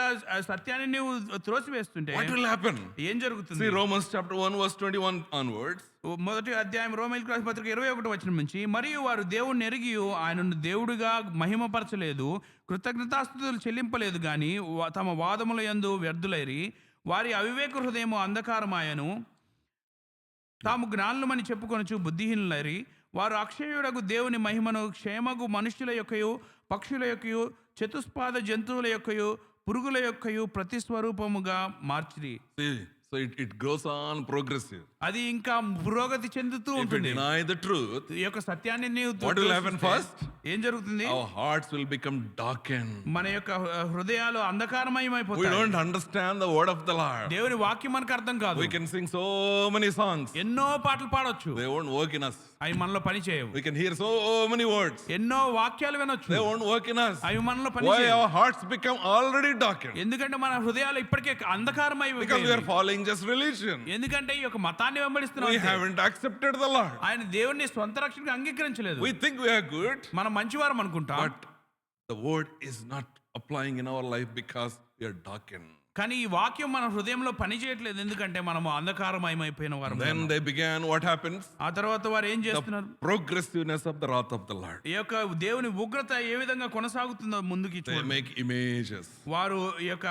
సత్యాన్ని నువ్వు త్రోసివేస్తుంటే what will happen? ఏం జరుగుతుంది? See Romans chapter 1 verse 21. 21 onwards, మొదటి అధ్యాయం రోమీయులకు రాసిన పత్రిక 21 వచనం నుంచి, మరియు వారు దేవుణ్ణి ఎరిగి ఆయనను దేవుడిగా మహిమపరచలేదు, కృతజ్ఞతాస్తుతులు చెల్లింపలేదు గాని తమ వాదముల యందు వ్యర్థులైరి, వారి అవివేక హృదయము అంధకారమాయను, తాము జ్ఞానులమని చెప్పుకొనుచు బుద్ధిహీనులైరి, వారు అక్షయుడగు దేవుని మహిమను క్షేమగు మనుష్యుల యొక్కయు పక్షుల యొక్కయు చతుస్పాద జంతువుల యొక్కయు పురుగుల యొక్కయు ప్రతిస్వరూపముగా మార్చిరి. see, so it goes on progressive. అది ఇంకా పురోగతి చెందుతూ If you ఉంటుంది. deny the truth, ఈ యొక్క సత్యాన్ని నీవు what will happen దూషిస్తే first? ఏం జరుగుతుంది? Our hearts will become darkened. మన యొక్క హృదయాలు We అంధకారమయమైపోతాయి. don't understand the word of the Lord. దేవుని వాక్యం మనకు అర్థం కాదు. We can sing so many songs. ఎన్నో పాటలు పాడొచ్చు, They won't work in us. అవి మనలో పని చేయవు. We can hear so many words. ఎన్నో వాక్యాలు వినొచ్చు, They won't work in us. అవి మనలో పని Why చేయవు. our hearts become already darkened? ఎందుకంటే మన హృదయాలు ఇప్పటికే Because we are అంధకారమైపోయాయి. following just religion. ఎందుకంటే ఈ యొక్క మతాన్ని వెంబడిస్తున్నాం We అంతే. haven't accepted the Lord. ఆయన దేవుణ్ణి స్వంత రక్షణగా అంగీకరించలేదు. We think we are good, మనం మంచివారం అనుకుంటాం, but the word is not applying in our life because we are darkened. కానీ ఈ వాక్యం మన హృదయంలో పని చేయట్లేదు, ఎందుకంటే మనము అంధకారమయమైపోయిన వారు. Then they began, what happens? ఆ తర్వాత వారు ఏం The చేస్తున్నారు? progressiveness of the wrath of the Lord. ఈ యొక్క దేవుని ఉగ్రత ఏ విధంగా కొనసాగుతుందో ముందుకి They చూడండి. make images. వారు ఈ యొక్క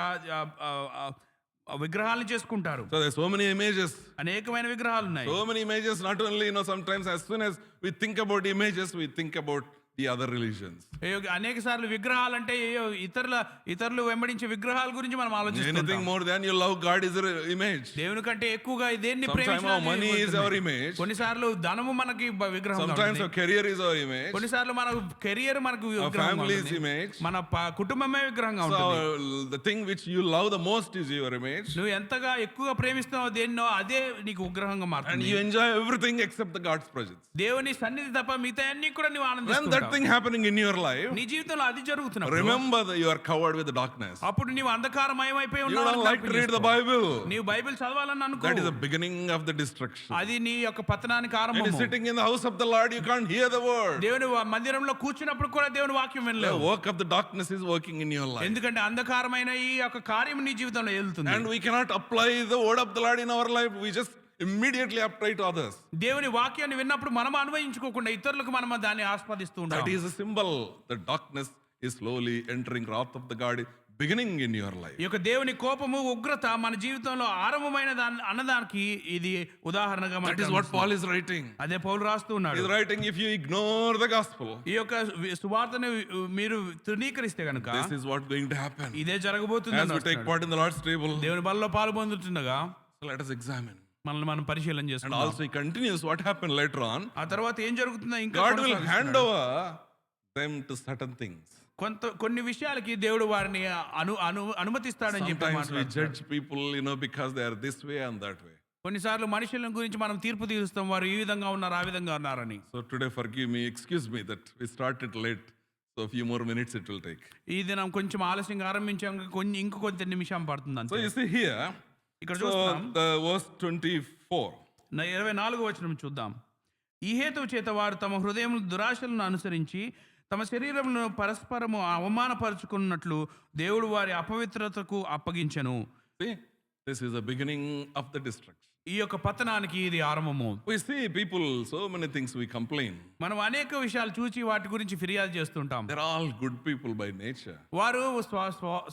విగ్రహాలను చేసుకుంటారు. So there's so many images. అనేకమైన విగ్రహాలు ఉన్నాయి. So many images, not only, sometimes as soon as we think about images, we think about the other religions. అనేక సార్లు విగ్రహాలు అంటే ఇతరులు వెంబడించే విగ్రహాల గురించి మనం Anything ఆలోచిస్తాం. more than you love God is an image. దేవుని కంటే ఎక్కువగా దేన్ని Sometimes our money is our image. కొన్నిసార్లు ధనము మనకి విగ్రహం, Sometimes our career is our image. కొన్నిసార్లు మన కెరియర్ మనకు Our విగ్రహంగా family is ఉంటుంది. image. మన కుటుంబమే విగ్రహంగా So ఉంటుంది. the thing which you love the most is your image. నువ్వు ఎంతగా ఎక్కువగా ప్రేమిస్తున్నావో దేన్నో అదే నీకు విగ్రహంగా And మారుతుంది. you enjoy everything except the God's presence. దేవుని సన్నిధి తప్ప మిగతా అన్ని కూడా నువ్వు When that ఆనందిస్తావు. thing happening in your life, నీ జీవితంలో అది జరుగుతున్నప్పుడు remember that you are covered with darkness. అప్పుడు నీవు అంధకారమయమైపోయి You ఉన్నావు. don't like to read the Bible. నీవు బైబిల్ చదవాలని అనుకో, That is the beginning of the destruction. అది నీ యొక్క పతనానికి When ఆరంభం. you're sitting in the house of the Lord, you can't hear the word. దేవుని మందిరంలో కూర్చున్నప్పుడు కూడా దేవుని వాక్యం The వినలేవు, work of the darkness is working in your life. ఎందుకంటే అంధకారమైన ఈ యొక్క కార్యం నీ జీవితంలో వెళ్తుంది. And we cannot apply the word of the Lord in our life. We just immediately apply to others. దేవుని వాక్యాన్ని విన్నప్పుడు మనం అన్వయించుకోకుండా ఇతరులకు మనం దాన్ని ఆస్వాదిస్తూ ఉంటాం. That is a symbol. The darkness is slowly entering, wrath of the God is beginning in your life. ఈ యొక్క దేవుని కోపము ఉగ్రత మన జీవితంలో ఆరంభమైన అన్నదానికి ఇది ఉదాహరణగా That మనకు is what కనిపిస్తుంది. Paul is writing. అదే పౌలు రాస్తూ ఉన్నాడు. He is writing, if you ignore the gospel, ఈ యొక్క సువార్తను మీరు తృణీకరిస్తే కనుక this is what going to happen. ఇదే జరగబోతుంది As we అని take రాస్తున్నాడు. part in the Lord's table, దేవుని బలలో పాల్పొందుతుండగా so let us examine. మనల్ని మనం పరిశీలన And చేసుకుందాం. also he continues what happened later on. ఆ తర్వాత ఏం జరుగుతుందో ఇంకా God will hand కొనసాగిస్తున్నాడు. over them to certain things. కొన్ని విషయాలకి దేవుడు వారిని అనుమతిస్తాడని చెప్పి Sometimes we మాట్లాడుతున్నాడు. judge people, because they are this way and that way. కొన్నిసార్లు మనుషుల గురించి మనం తీర్పు తీరుస్తాం, వారు ఈ విధంగా ఉన్నారు ఆ విధంగా ఉన్నారని. So today, forgive me, excuse me that we started late. So a few more minutes it will take. ఈ దినం కొంచెం ఆలస్యంగా ఆరంభించాం, ఇంకొంత నిమిషం పడుతుంది So అంతే. you see here, ఇక్కడ so చూస్తున్నాం, the verse 24. 24వ వచనం చూద్దాం. ఈ హేతువు చేత వారు తమ హృదయం దురాశలను అనుసరించి తమ శరీరములను పరస్పరము అవమానపరుచుకున్నట్లు దేవుడు వారి అపవిత్రతకు అప్పగించెను. See, this is the beginning of the destruction. ఈ యొక్క పతనానికి ఇది ఆరంభము. We see people, so many things we complain. మనం అనేక విషయాలు చూచి వాటి గురించి ఫిర్యాదు చేస్తుంటాం. They're all good people by nature. వారు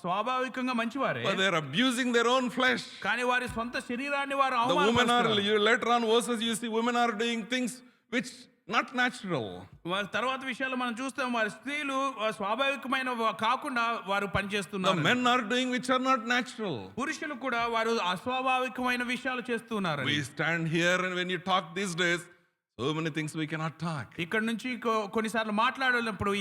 స్వాభావికంగా మంచివారే, But they're abusing their own flesh. కానీ వారి సొంత శరీరాన్ని వారు The women are, అవమానపరుస్తున్నారు. later on verses you see, women are doing things which not natural. వారి తర్వాత విషయాలు మనం చూస్తాం, వారి స్త్రీలు స్వాభావికమైన కాకుండా వారు The పనిచేస్తున్నారు. men are doing which are not natural. పురుషులు కూడా వారు అస్వాభావికమైన విషయాలు చేస్తున్నారు. We stand here and when you talk these days, so many things we cannot talk. ఇక్కడ నుంచి కొన్నిసార్లు మాట్లాడినప్పుడు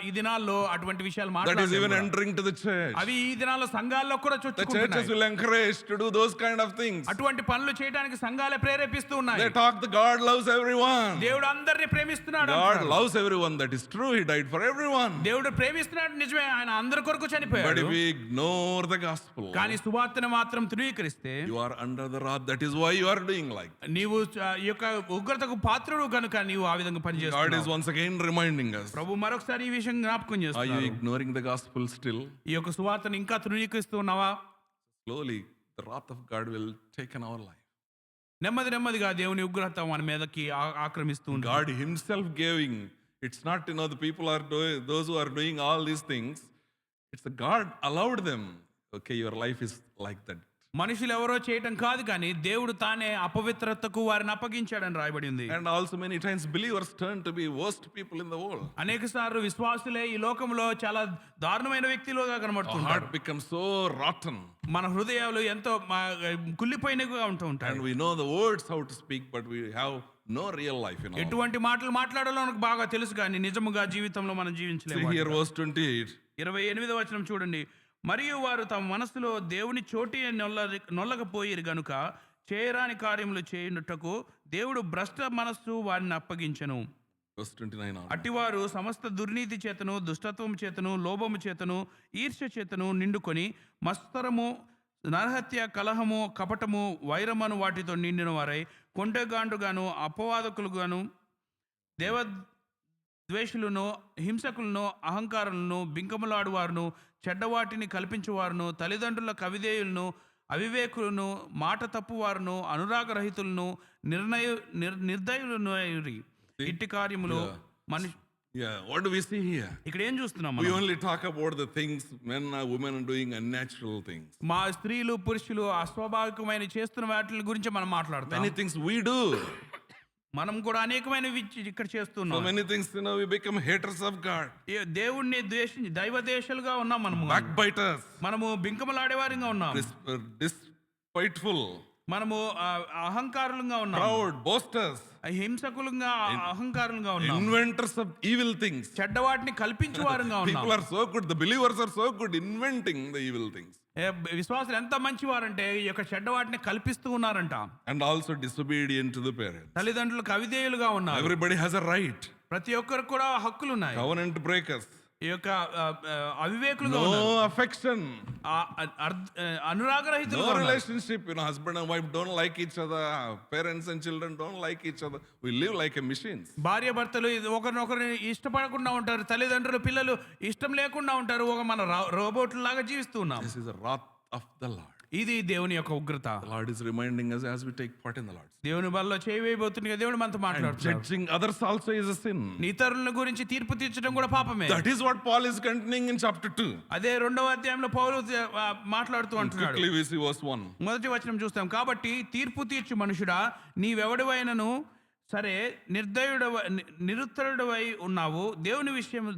ఈ దినాల్లో అటువంటి విషయాలు That is even మాట్లాడారు. entering to the church. అవి ఈ దినాల్లో సంఘాల్లో కూడా The churches చొచ్చుకుంటున్నాయి. will encourage to do those kind of things. అటువంటి పనులు చేయడానికి సంఘాలే ప్రేరేపిస్తూ ఉన్నాయి. They talk the God loves everyone. దేవుడు అందరిని ప్రేమిస్తున్నాడు God అంటున్నారు. loves everyone. That is true. He died for everyone. దేవుడు ప్రేమిస్తున్నాడు, నిజమే, ఆయన అందరి కొరకు But చనిపోయాడు. if we ignore the gospel, కానీ సువార్తను మాత్రం తృణీకరిస్తే you are under the wrath. That is why you are doing like that. నీవు ఈ యొక్క ఉగ్రతకు పాత్రుడు కనుక నీవు ఆ విధంగా God is పనిచేస్తున్నావు. once again reminding us. ప్రభు మరొకసారి ఈ విషయం జ్ఞాపకం Are you చేస్తున్నారు. ignoring the gospel still? ఈ యొక్క సువార్తను ఇంకా తృణీకరిస్తూ ఉన్నావా? Slowly, the wrath of God will take in our life. నెమ్మది నెమ్మదిగా దేవుని ఉగ్రత మన మీదకి ఆక్రమిస్తూ ఉంటుంది. God himself giving. It's not, the people are doing, those who are doing all these things. It's the God allowed them. Okay, your life is like that. మనుషులు ఎవరో చేయటం కాదు, కానీ దేవుడు తానే అపవిత్రతకు వారిని అప్పగించాడని రాయబడి ఉంది. And also many times believers turn to be worst people in the world. అనేక సార్లు విశ్వాసులే ఈ లోకంలో చాలా దారుణమైన వ్యక్తులుగా కనబడుతుంటారు. Heart becomes so rotten. మన హృదయాలు ఎంతో కుళ్ళిపోయినగా ఉంటూ ఉంటాయి. And we know the words how to speak, but we have no real life in our life. ఎటువంటి మాటలు మాట్లాడాలో మనకు బాగా తెలుసు, కానీ నిజముగా జీవితంలో మనం జీవించలేము. See here verse 28. 28వ వచనం చూడండి. మరియు వారు తమ మనసులో దేవుని చోటి నొల్లకపోయిరు గనుక చేయరాని కార్యములు చేయుటకు దేవుడు భ్రష్ట మనస్సు వారిని అప్పగించెను. Verse 29 on. అట్టివారు సమస్త దుర్నీతి చేతను, దుష్టత్వము చేతను, లోభము చేతను, ఈర్ష్య చేతను నిండుకొని మత్సరము, నరహత్య, కలహము, కపటము, వైరమను వాటితో నిండిన వారై కొండగాండుగాను, అపవాదకులుగాను, దేవద్వేషులను, హింసకులను, అహంకారులను, బింకములాడువారును, చెడ్డవాటిని కల్పించువారును, తల్లిదండ్రుల అవిధేయులను, అవివేకులను, మాట తప్పువారును, అనురాగరహితులను, నిర్దయులను ఇట్టి కార్యములు మనిషి. Yeah, what do we see here? ఇక్కడ ఏం చూస్తున్నాం We మనం? only talk about the things men or women are doing unnatural things. మా స్త్రీలు పురుషులు అస్వాభావికమైన చేస్తున్న వాటి గురించి మనం మాట్లాడతాం. Many things we do. మనం కూడా అనేకమైనవి ఇక్కడ So చేస్తున్నాం. many things, we become haters of God. దేవుణ్ణి ద్వేషించి దైవ దేశాలుగా ఉన్నాం. Backbiters. మనము బింకమలాడేవారిగా ఉన్నాం. Despiteful. మనము అహంకారులుగా ఉన్నాం. Proud. Boasters. హింసకులుగా అహంకారులుగా ఉన్నాం. Inventors of evil things. చెడ్డవాటిని కల్పించేవారుగా ఉన్నాం. People are so good. The believers are so good inventing the evil things. విశ్వాసులు ఎంత మంచివారంటే ఈ యొక్క చెడ్డవాటిని కల్పిస్తూ ఉన్నారంట. And also disobedient to the parents. తల్లిదండ్రులకు అవిధేయులుగా ఉన్నారు. Everybody has a right. ప్రతి ఒక్కరికి కూడా హక్కులు ఉన్నాయి. Covenant breakers. ఈ యొక్క అవివేకులుగా No ఉన్నారు. affection. అనురాగరహితులుగా No ఉన్నారు. relationship. Husband and wife don't like each other. Parents and children don't like each other. We live like a machines. భార్య భర్తలు ఒకరినొకరిని ఇష్టపడకుండా ఉంటారు. తల్లిదండ్రులు పిల్లలు ఇష్టం లేకుండా ఉంటారు. ఒక మన రోబోట్ లాగా జీవిస్తూ ఉన్నాం. This is the wrath of the Lord. ఇది దేవుని యొక్క ఉగ్రత. The Lord is reminding us as we take part in the Lord's. దేవుని బలలో చేయబోతుంది. దేవుడు మనతో మాట్లాడుతున్నాడు. Judging others also is a sin. ఇతరుల గురించి తీర్పు తీర్చడం కూడా పాపమే. That is what Paul is continuing in chapter 2. అదే 2వ అధ్యాయంలో పౌలు మాట్లాడుతూ అంటున్నాడు. Quickly we see verse 1. మొదటి వచనం చూస్తాం. కాబట్టి తీర్పు తీర్చు మనుషుడా, నీవెవడివైనను సరే నిరుత్తరుడవై ఉన్నావు.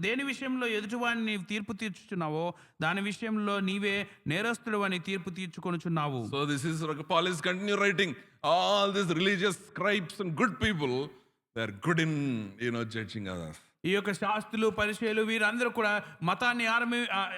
దేని విషయంలో ఎదుటివాడిని నీవు తీర్పు తీర్చుచున్నావో దాని విషయంలో నీవే నేరస్తుడు అని తీర్పు తీర్చుకొనుచున్నావు. So this is Paul is continue writing. All these religious scribes and good people, they are good in judging others. ఈ యొక్క శాస్త్రులు పరిచయులు వీరందరూ కూడా మతాన్ని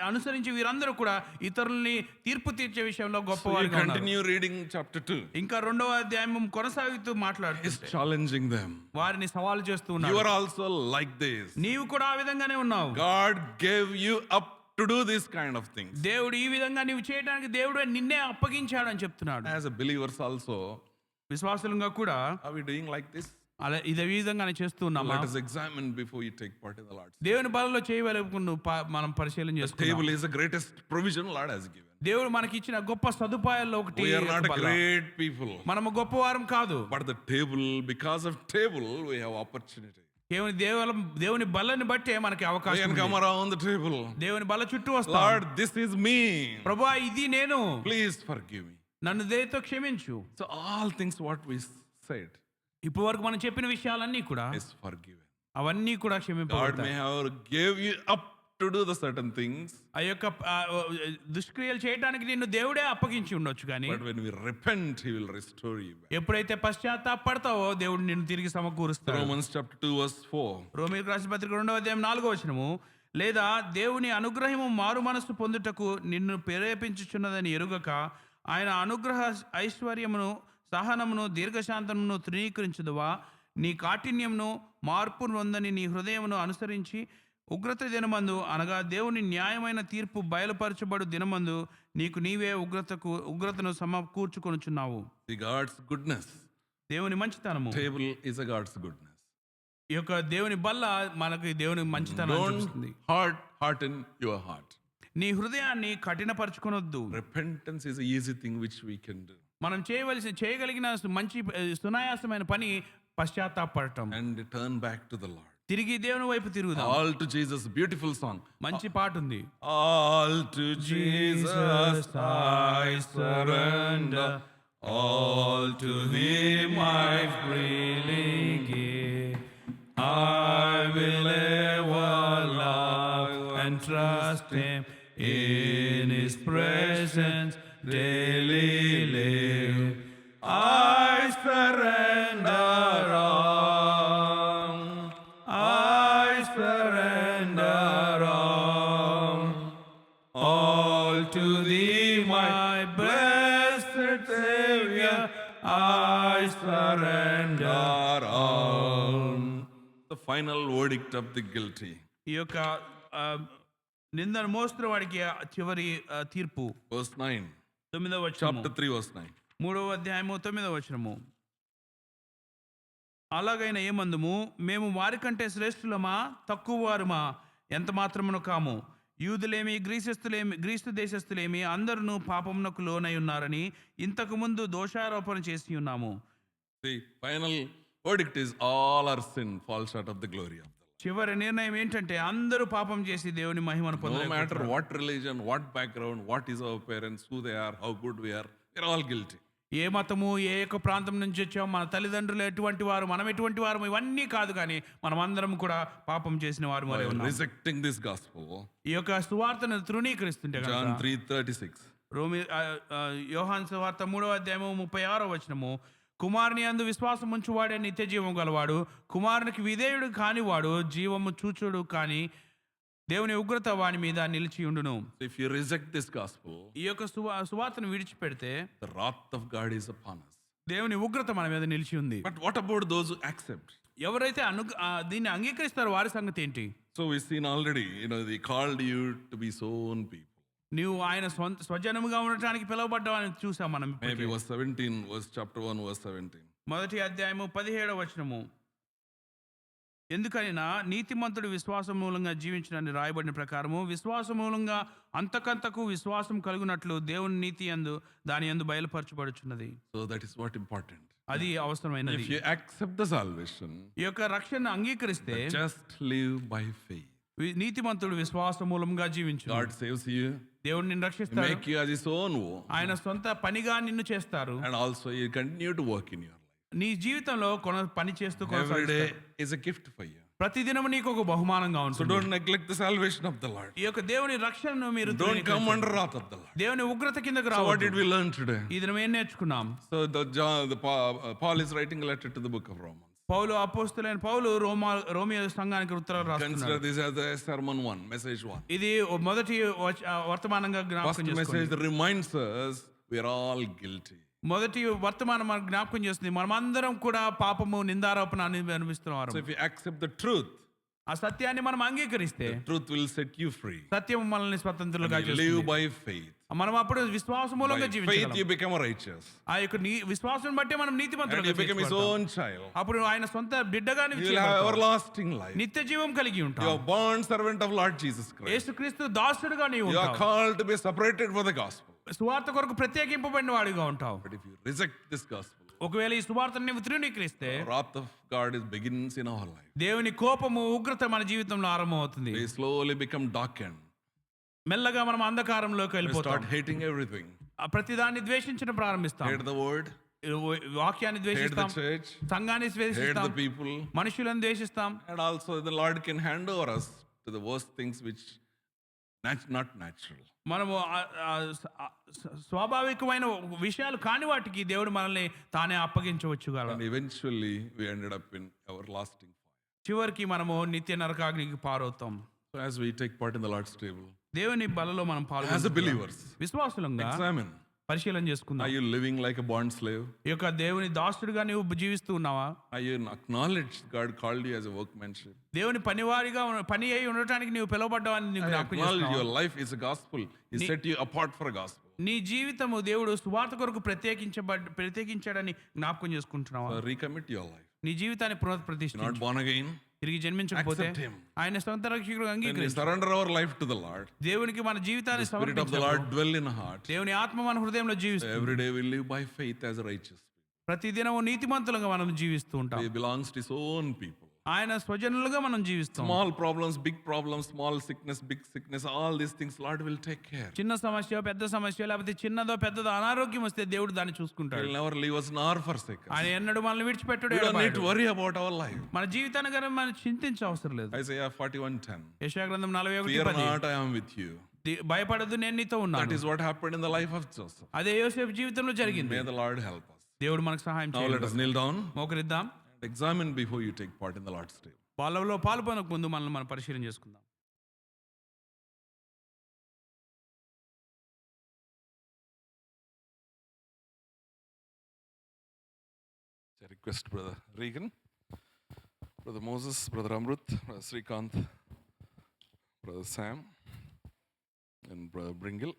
అనుసరించి వీరందరూ కూడా ఇతరుల్ని తీర్పు తీర్చే విషయంలో గొప్పవారుగా ఉన్నారు. Continue reading chapter 2. ఇంకా 2వ అధ్యాయం కొనసాగుతూ మాట్లాడుతూ is challenging them. వారిని సవాలు చేస్తూ ఉన్నారు. You are also like this. నీవు కూడా ఆ విధంగానే ఉన్నావు. God gave you up to do this kind of things. దేవుడు ఈ విధంగా నీవు చేయడానికి దేవుడు నిన్నే అప్పగించాడని చెప్తున్నాడు. As a believers also, విశ్వాసులుగా కూడా are we doing like this? అలా ఇదే విధంగానే చేస్తూ ఉన్నామా? Let us examine before you take part in the Lord's. దేవుని బలలో చేయవలెను మనం పరిశీలన చేసుకుందాం. Table is the greatest provision Lord has given. దేవుడు మనకి ఇచ్చిన గొప్ప సదుపాయాల్లో ఒకటి. We are not a great people. మనము గొప్పవారం కాదు. But the table, because of table, we have opportunity. దేవుని బలని బట్టే మనకి We అవకాశం can come around the table. దేవుని బల చుట్టూ వస్తాం. Lord, this is me. ప్రభువా ఇది నేను, Please forgive me. నన్ను దయతో క్షమించు. So all things what we said ఇప్పటి వరకు మనం చెప్పిన విషయాలన్నీ కూడా is forgiven. అవన్నీ కూడా God క్షమింపబడతాయి. may have gave you up to do the certain things, ఆ యొక్క దుష్క్రియలు చేయడానికి నిన్ను దేవుడే అప్పగించి ఉండొచ్చు, కానీ but when we repent, He will restore you back. ఎప్పుడైతే పశ్చాత్తాపడతావో దేవుడు నిన్ను తిరిగి సమకూరుస్తాడు. Romans chapter 2 verse 4. రోమీయులకు రాసిన పత్రిక 2వ అధ్యాయం 4వ వచనము, లేదా దేవుని అనుగ్రహము మారు మనస్సు పొందుటకు నిన్ను ప్రేరేపించుచున్నదని ఎరుగక ఆయన అనుగ్రహ ఐశ్వర్యమును సహనమును దీర్ఘశాంతమును తృణీకరించుదువా? నీ కాఠిన్యమును మార్పు నొందని నీ హృదయమును అనుసరించి ఉగ్రత దినమందు, అనగా దేవుని న్యాయమైన తీర్పు బయలుపరచబడు దినమందు నీకు నీవే ఉగ్రతను సమకూర్చుకొనుచున్నావు. The God's goodness. దేవుని మంచితనము. Table is a God's goodness. ఈ యొక్క దేవుని బల్ల మనకి దేవుని మంచితనం చూపిస్తుంది. Don't harden your heart. నీ హృదయాన్ని కఠినపరచుకొనొద్దు. Repentance is an easy thing which we can do. మనం చేయగలిగిన మంచి సునాయాసమైన పని పశ్చాత్తాపడటం, and turn back to the Lord. తిరిగి దేవుని వైపు తిరుగుదాం. All to Jesus, beautiful song. మంచి పాట ఉంది. All to Jesus I surrender, all to Him I freely give. I will ever love and trust Him, in His presence daily live. I surrender all, I surrender all to Thee, my blessed Savior. I surrender all. The final verdict of the guilty. ఈ యొక్క నిందను మోస్తున్న వాడికి చివరి తీర్పు. Verse 9. 9వ వచనము. Chapter 3 verse 9. 3వ అధ్యాయము 9వ వచనము. అలాగైన ఏమందుము, మేము వారికంటే శ్రేష్ఠులమా తక్కువ వారుమా? ఎంత మాత్రమును కాము. యూదులేమి గ్రీస్తు దేశస్థులేమి అందరూ పాపమునకు లోనై ఉన్నారని ఇంతకు ముందు దోషారోపణ చేసి ఉన్నాము. The final verdict is all our sin falls short of the glory of the Lord. చివరి నిర్ణయం ఏంటంటే అందరూ పాపం చేసి దేవుని మహిమను No పొందలేకపోతున్నారు. matter what religion, what background, what is our parents, who they are, how good we are, we're all guilty. ఏ మతము, ఏ యొక్క ప్రాంతం నుంచి వచ్చాం, మన తల్లిదండ్రులు ఎటువంటి వారు, మనం ఎటువంటి వారు, ఇవన్నీ కాదు, కానీ మనం అందరం కూడా పాపం చేసిన వారు. By rejecting this gospel, ఈ యొక్క సువార్తను తృణీకరిస్తుంటే John 3:36. యోహాను సువార్త 3వ అధ్యాయము 36వ వచనము, కుమారుని యందు విశ్వాసం ఉంచువాడే నిత్య జీవం గలవాడు, కుమారునికి విధేయుడు కానివాడు జీవము చూచుడు కానీ దేవుని ఉగ్రత వాని మీద నిలిచి ఉండును. If you reject this gospel, ఈ యొక్క సువార్తను విడిచిపెడితే the wrath of God is upon us. దేవుని ఉగ్రత మన మీద నిలిచి ఉంది. But what about those who accept? ఎవరైతే దీన్ని అంగీకరిస్తారో వారి సంగతి ఏంటి? So we've seen already, they called you to be sown people. నీవు ఆయన స్వజనముగా ఉండటానికి పిలువబడ్డావని చూసాం మనం. Maybe verse 17, chapter 1, verse 17. మొదటి అధ్యాయము 17వ వచనము, ఎందుకైనా నీతిమంతుడు విశ్వాసం మూలంగా జీవించడానికి రాయబడిన ప్రకారము విశ్వాసం మూలంగా అంతకంతకు విశ్వాసం కలుగునట్లు దేవుని నీతి యందు దాని యందు బయలుపరచబడుచున్నది. So that is what important. అది అవసరమైనది. If you accept the salvation, ఈ యొక్క రక్షణ అంగీకరిస్తే just live by faith. నీతిమంతుడు విశ్వాసం మూలంగా జీవించు. God saves you, దేవుడు నిన్ను రక్షిస్తాడు, make you as His own, ఆయన సొంత పనిగా నిన్ను చేస్తారు. and also you continue to work in your life. నీ జీవితంలో పని చేస్తూ Every day is a gift for you. ప్రతిదినం నీకు ఒక బహుమానంగా So ఉంటుంది. don't neglect the salvation of the Lord. ఈ యొక్క దేవుని రక్షణను మీరు Don't come under wrath of the Lord. దేవుని ఉగ్రత కిందకు So what రావద్దు. did we learn today? ఇది మనం ఏం నేర్చుకున్నాం? So Paul is writing a letter to the book of Romans. పౌలు అపోస్తలుడైన పౌలు రోమియో సంఘానికి ఉత్తరాలు Consider రాస్తున్నాడు. this as a sermon 1, message 1. ఇది మొదటి వర్తమానంగా జ్ఞాపకం First చేసుకోండి. message reminds us we are all guilty. మొదటి వర్తమానం మనకు జ్ఞాపకం చేస్తుంది, మనమందరం కూడా పాపము నిందారోపణ అనుభవిస్తున్నారు. So if you accept the truth, ఆ సత్యాన్ని మనం అంగీకరిస్తే the truth will set you free. సత్యం మనల్ని స్వతంత్రులుగా And you చేస్తుంది. live by faith. మనం అప్పుడు విశ్వాసం మూలంగా By faith జీవించగలం. you become righteous. ఆ యొక్క విశ్వాసం బట్టి మనం And నీతిమంతులుగా you become His తీర్చబడతాం. own child. అప్పుడు ఆయన సొంత బిడ్డగా You will have everlasting life. నిత్య జీవం కలిగి You ఉంటాం. are born servant of Lord Jesus Christ. యేసుక్రీస్తు దాసుడుగా నీవు You are ఉంటావు. called to be separated for the gospel. సువార్త కొరకు ప్రత్యేకింపబడిన వాడిగా ఉంటావు. But if you reject this gospel, ఒకవేళ ఈ సువార్తను నీవు తృణీకరిస్తే the wrath of God begins in our life. దేవుని కోపము ఉగ్రత మన జీవితంలో ఆరంభమవుతుంది. We slowly become darkened. మెల్లగా మనం అంధకారంలోకి We వెళ్ళిపోతాం. start hating everything. ఆ ప్రతిదాన్ని ద్వేషించడం ప్రారంభిస్తాం. Hate the word, వాక్యాన్ని hate the ద్వేషిస్తాం, church, సంఘాన్ని hate ద్వేషిస్తాం, the people. మనుషులను ద్వేషిస్తాం. And also the Lord can hand over us to the worst things which not natural. మనము స్వాభావికమైన విషయాలు కాని వాటికి దేవుడు మనల్ని తానే అప్పగించవచ్చు కదా. And eventually we ended up in everlasting fire. చివరికి మనము నిత్య నరకాగ్నికి పారవుతాం. So as we take part in the Lord's table, దేవుని బలలో మనం as a పాల్గొంటున్నాం. believers, విశ్వాసులంగా examine. పరిశీలన చేసుకుందాం. Are you living like a bond slave? ఈ యొక్క దేవుని దాసుడుగా నీవు జీవిస్తూ ఉన్నావా? Are you acknowledge God called you as a workmanship? దేవుని పనివారిగా పని అయి ఉండటానికి నీవు పిలువబడ్డావని నీవు I జ్ఞాపకం acknowledge చేస్తున్నావా? your life is a gospel. He set you apart for a gospel. నీ జీవితము దేవుడు సువార్త కొరకు ప్రత్యేకించాడని జ్ఞాపకం చేసుకుంటున్నావా? So recommit your life. నీ జీవితాన్ని You're పునఃప్రతిష్ఠించు. not born again. తిరిగి జన్మించకపోతే accept him, ఆయన సొంత రక్షకుడు when we అంగీకరించి surrender our life to the Lord, దేవునికి మన జీవితాన్ని Spirit of the సమర్పించినప్పుడు Lord dwell in our heart. దేవుని ఆత్మ మన హృదయంలో జీవిస్తుంది. Every day we live by faith as righteous. ప్రతిదినము నీతిమంతులుగా మనం జీవిస్తూ ఉంటాం. He belongs to his own people. ఆయన స్వజనులుగా మనం జీవిస్తాం. Small problems, big problems, small sickness, big sickness, all these things Lord will take care. చిన్న సమస్య పెద్ద సమస్య లేకపోతే చిన్నదో పెద్దదో అనారోగ్యం వస్తే దేవుడు దాన్ని He చూసుకుంటాడు. will never leave us nor forsake us. ఆయన ఎన్నడూ మనల్ని విడిచిపెట్టడు. We don't need to worry about our life. మన జీవితాన్ని గానీ మనం చింతించే అవసరం లేదు. Isaiah 41:10. యెషయా గ్రంథం Fear 41:10 not, I am with you. భయపడద్దు నేను నీతో That ఉన్నాను. is what happened in the life of Joseph. అదే యోసేపు జీవితంలో జరిగింది. May the Lord help us. దేవుడు మనకు సహాయం Now let చేయాలి. us kneel down మోకరిద్దాం. and examine before you take part in the Lord's table. వాళ్ళలో పాల్గొనక ముందు మనల్ని మనం పరిశీలన చేసుకుందాం. I request Brother Regan, Brother Moses, Brother Amrut, Brother Srikanth, Brother Sam, and Brother Bringle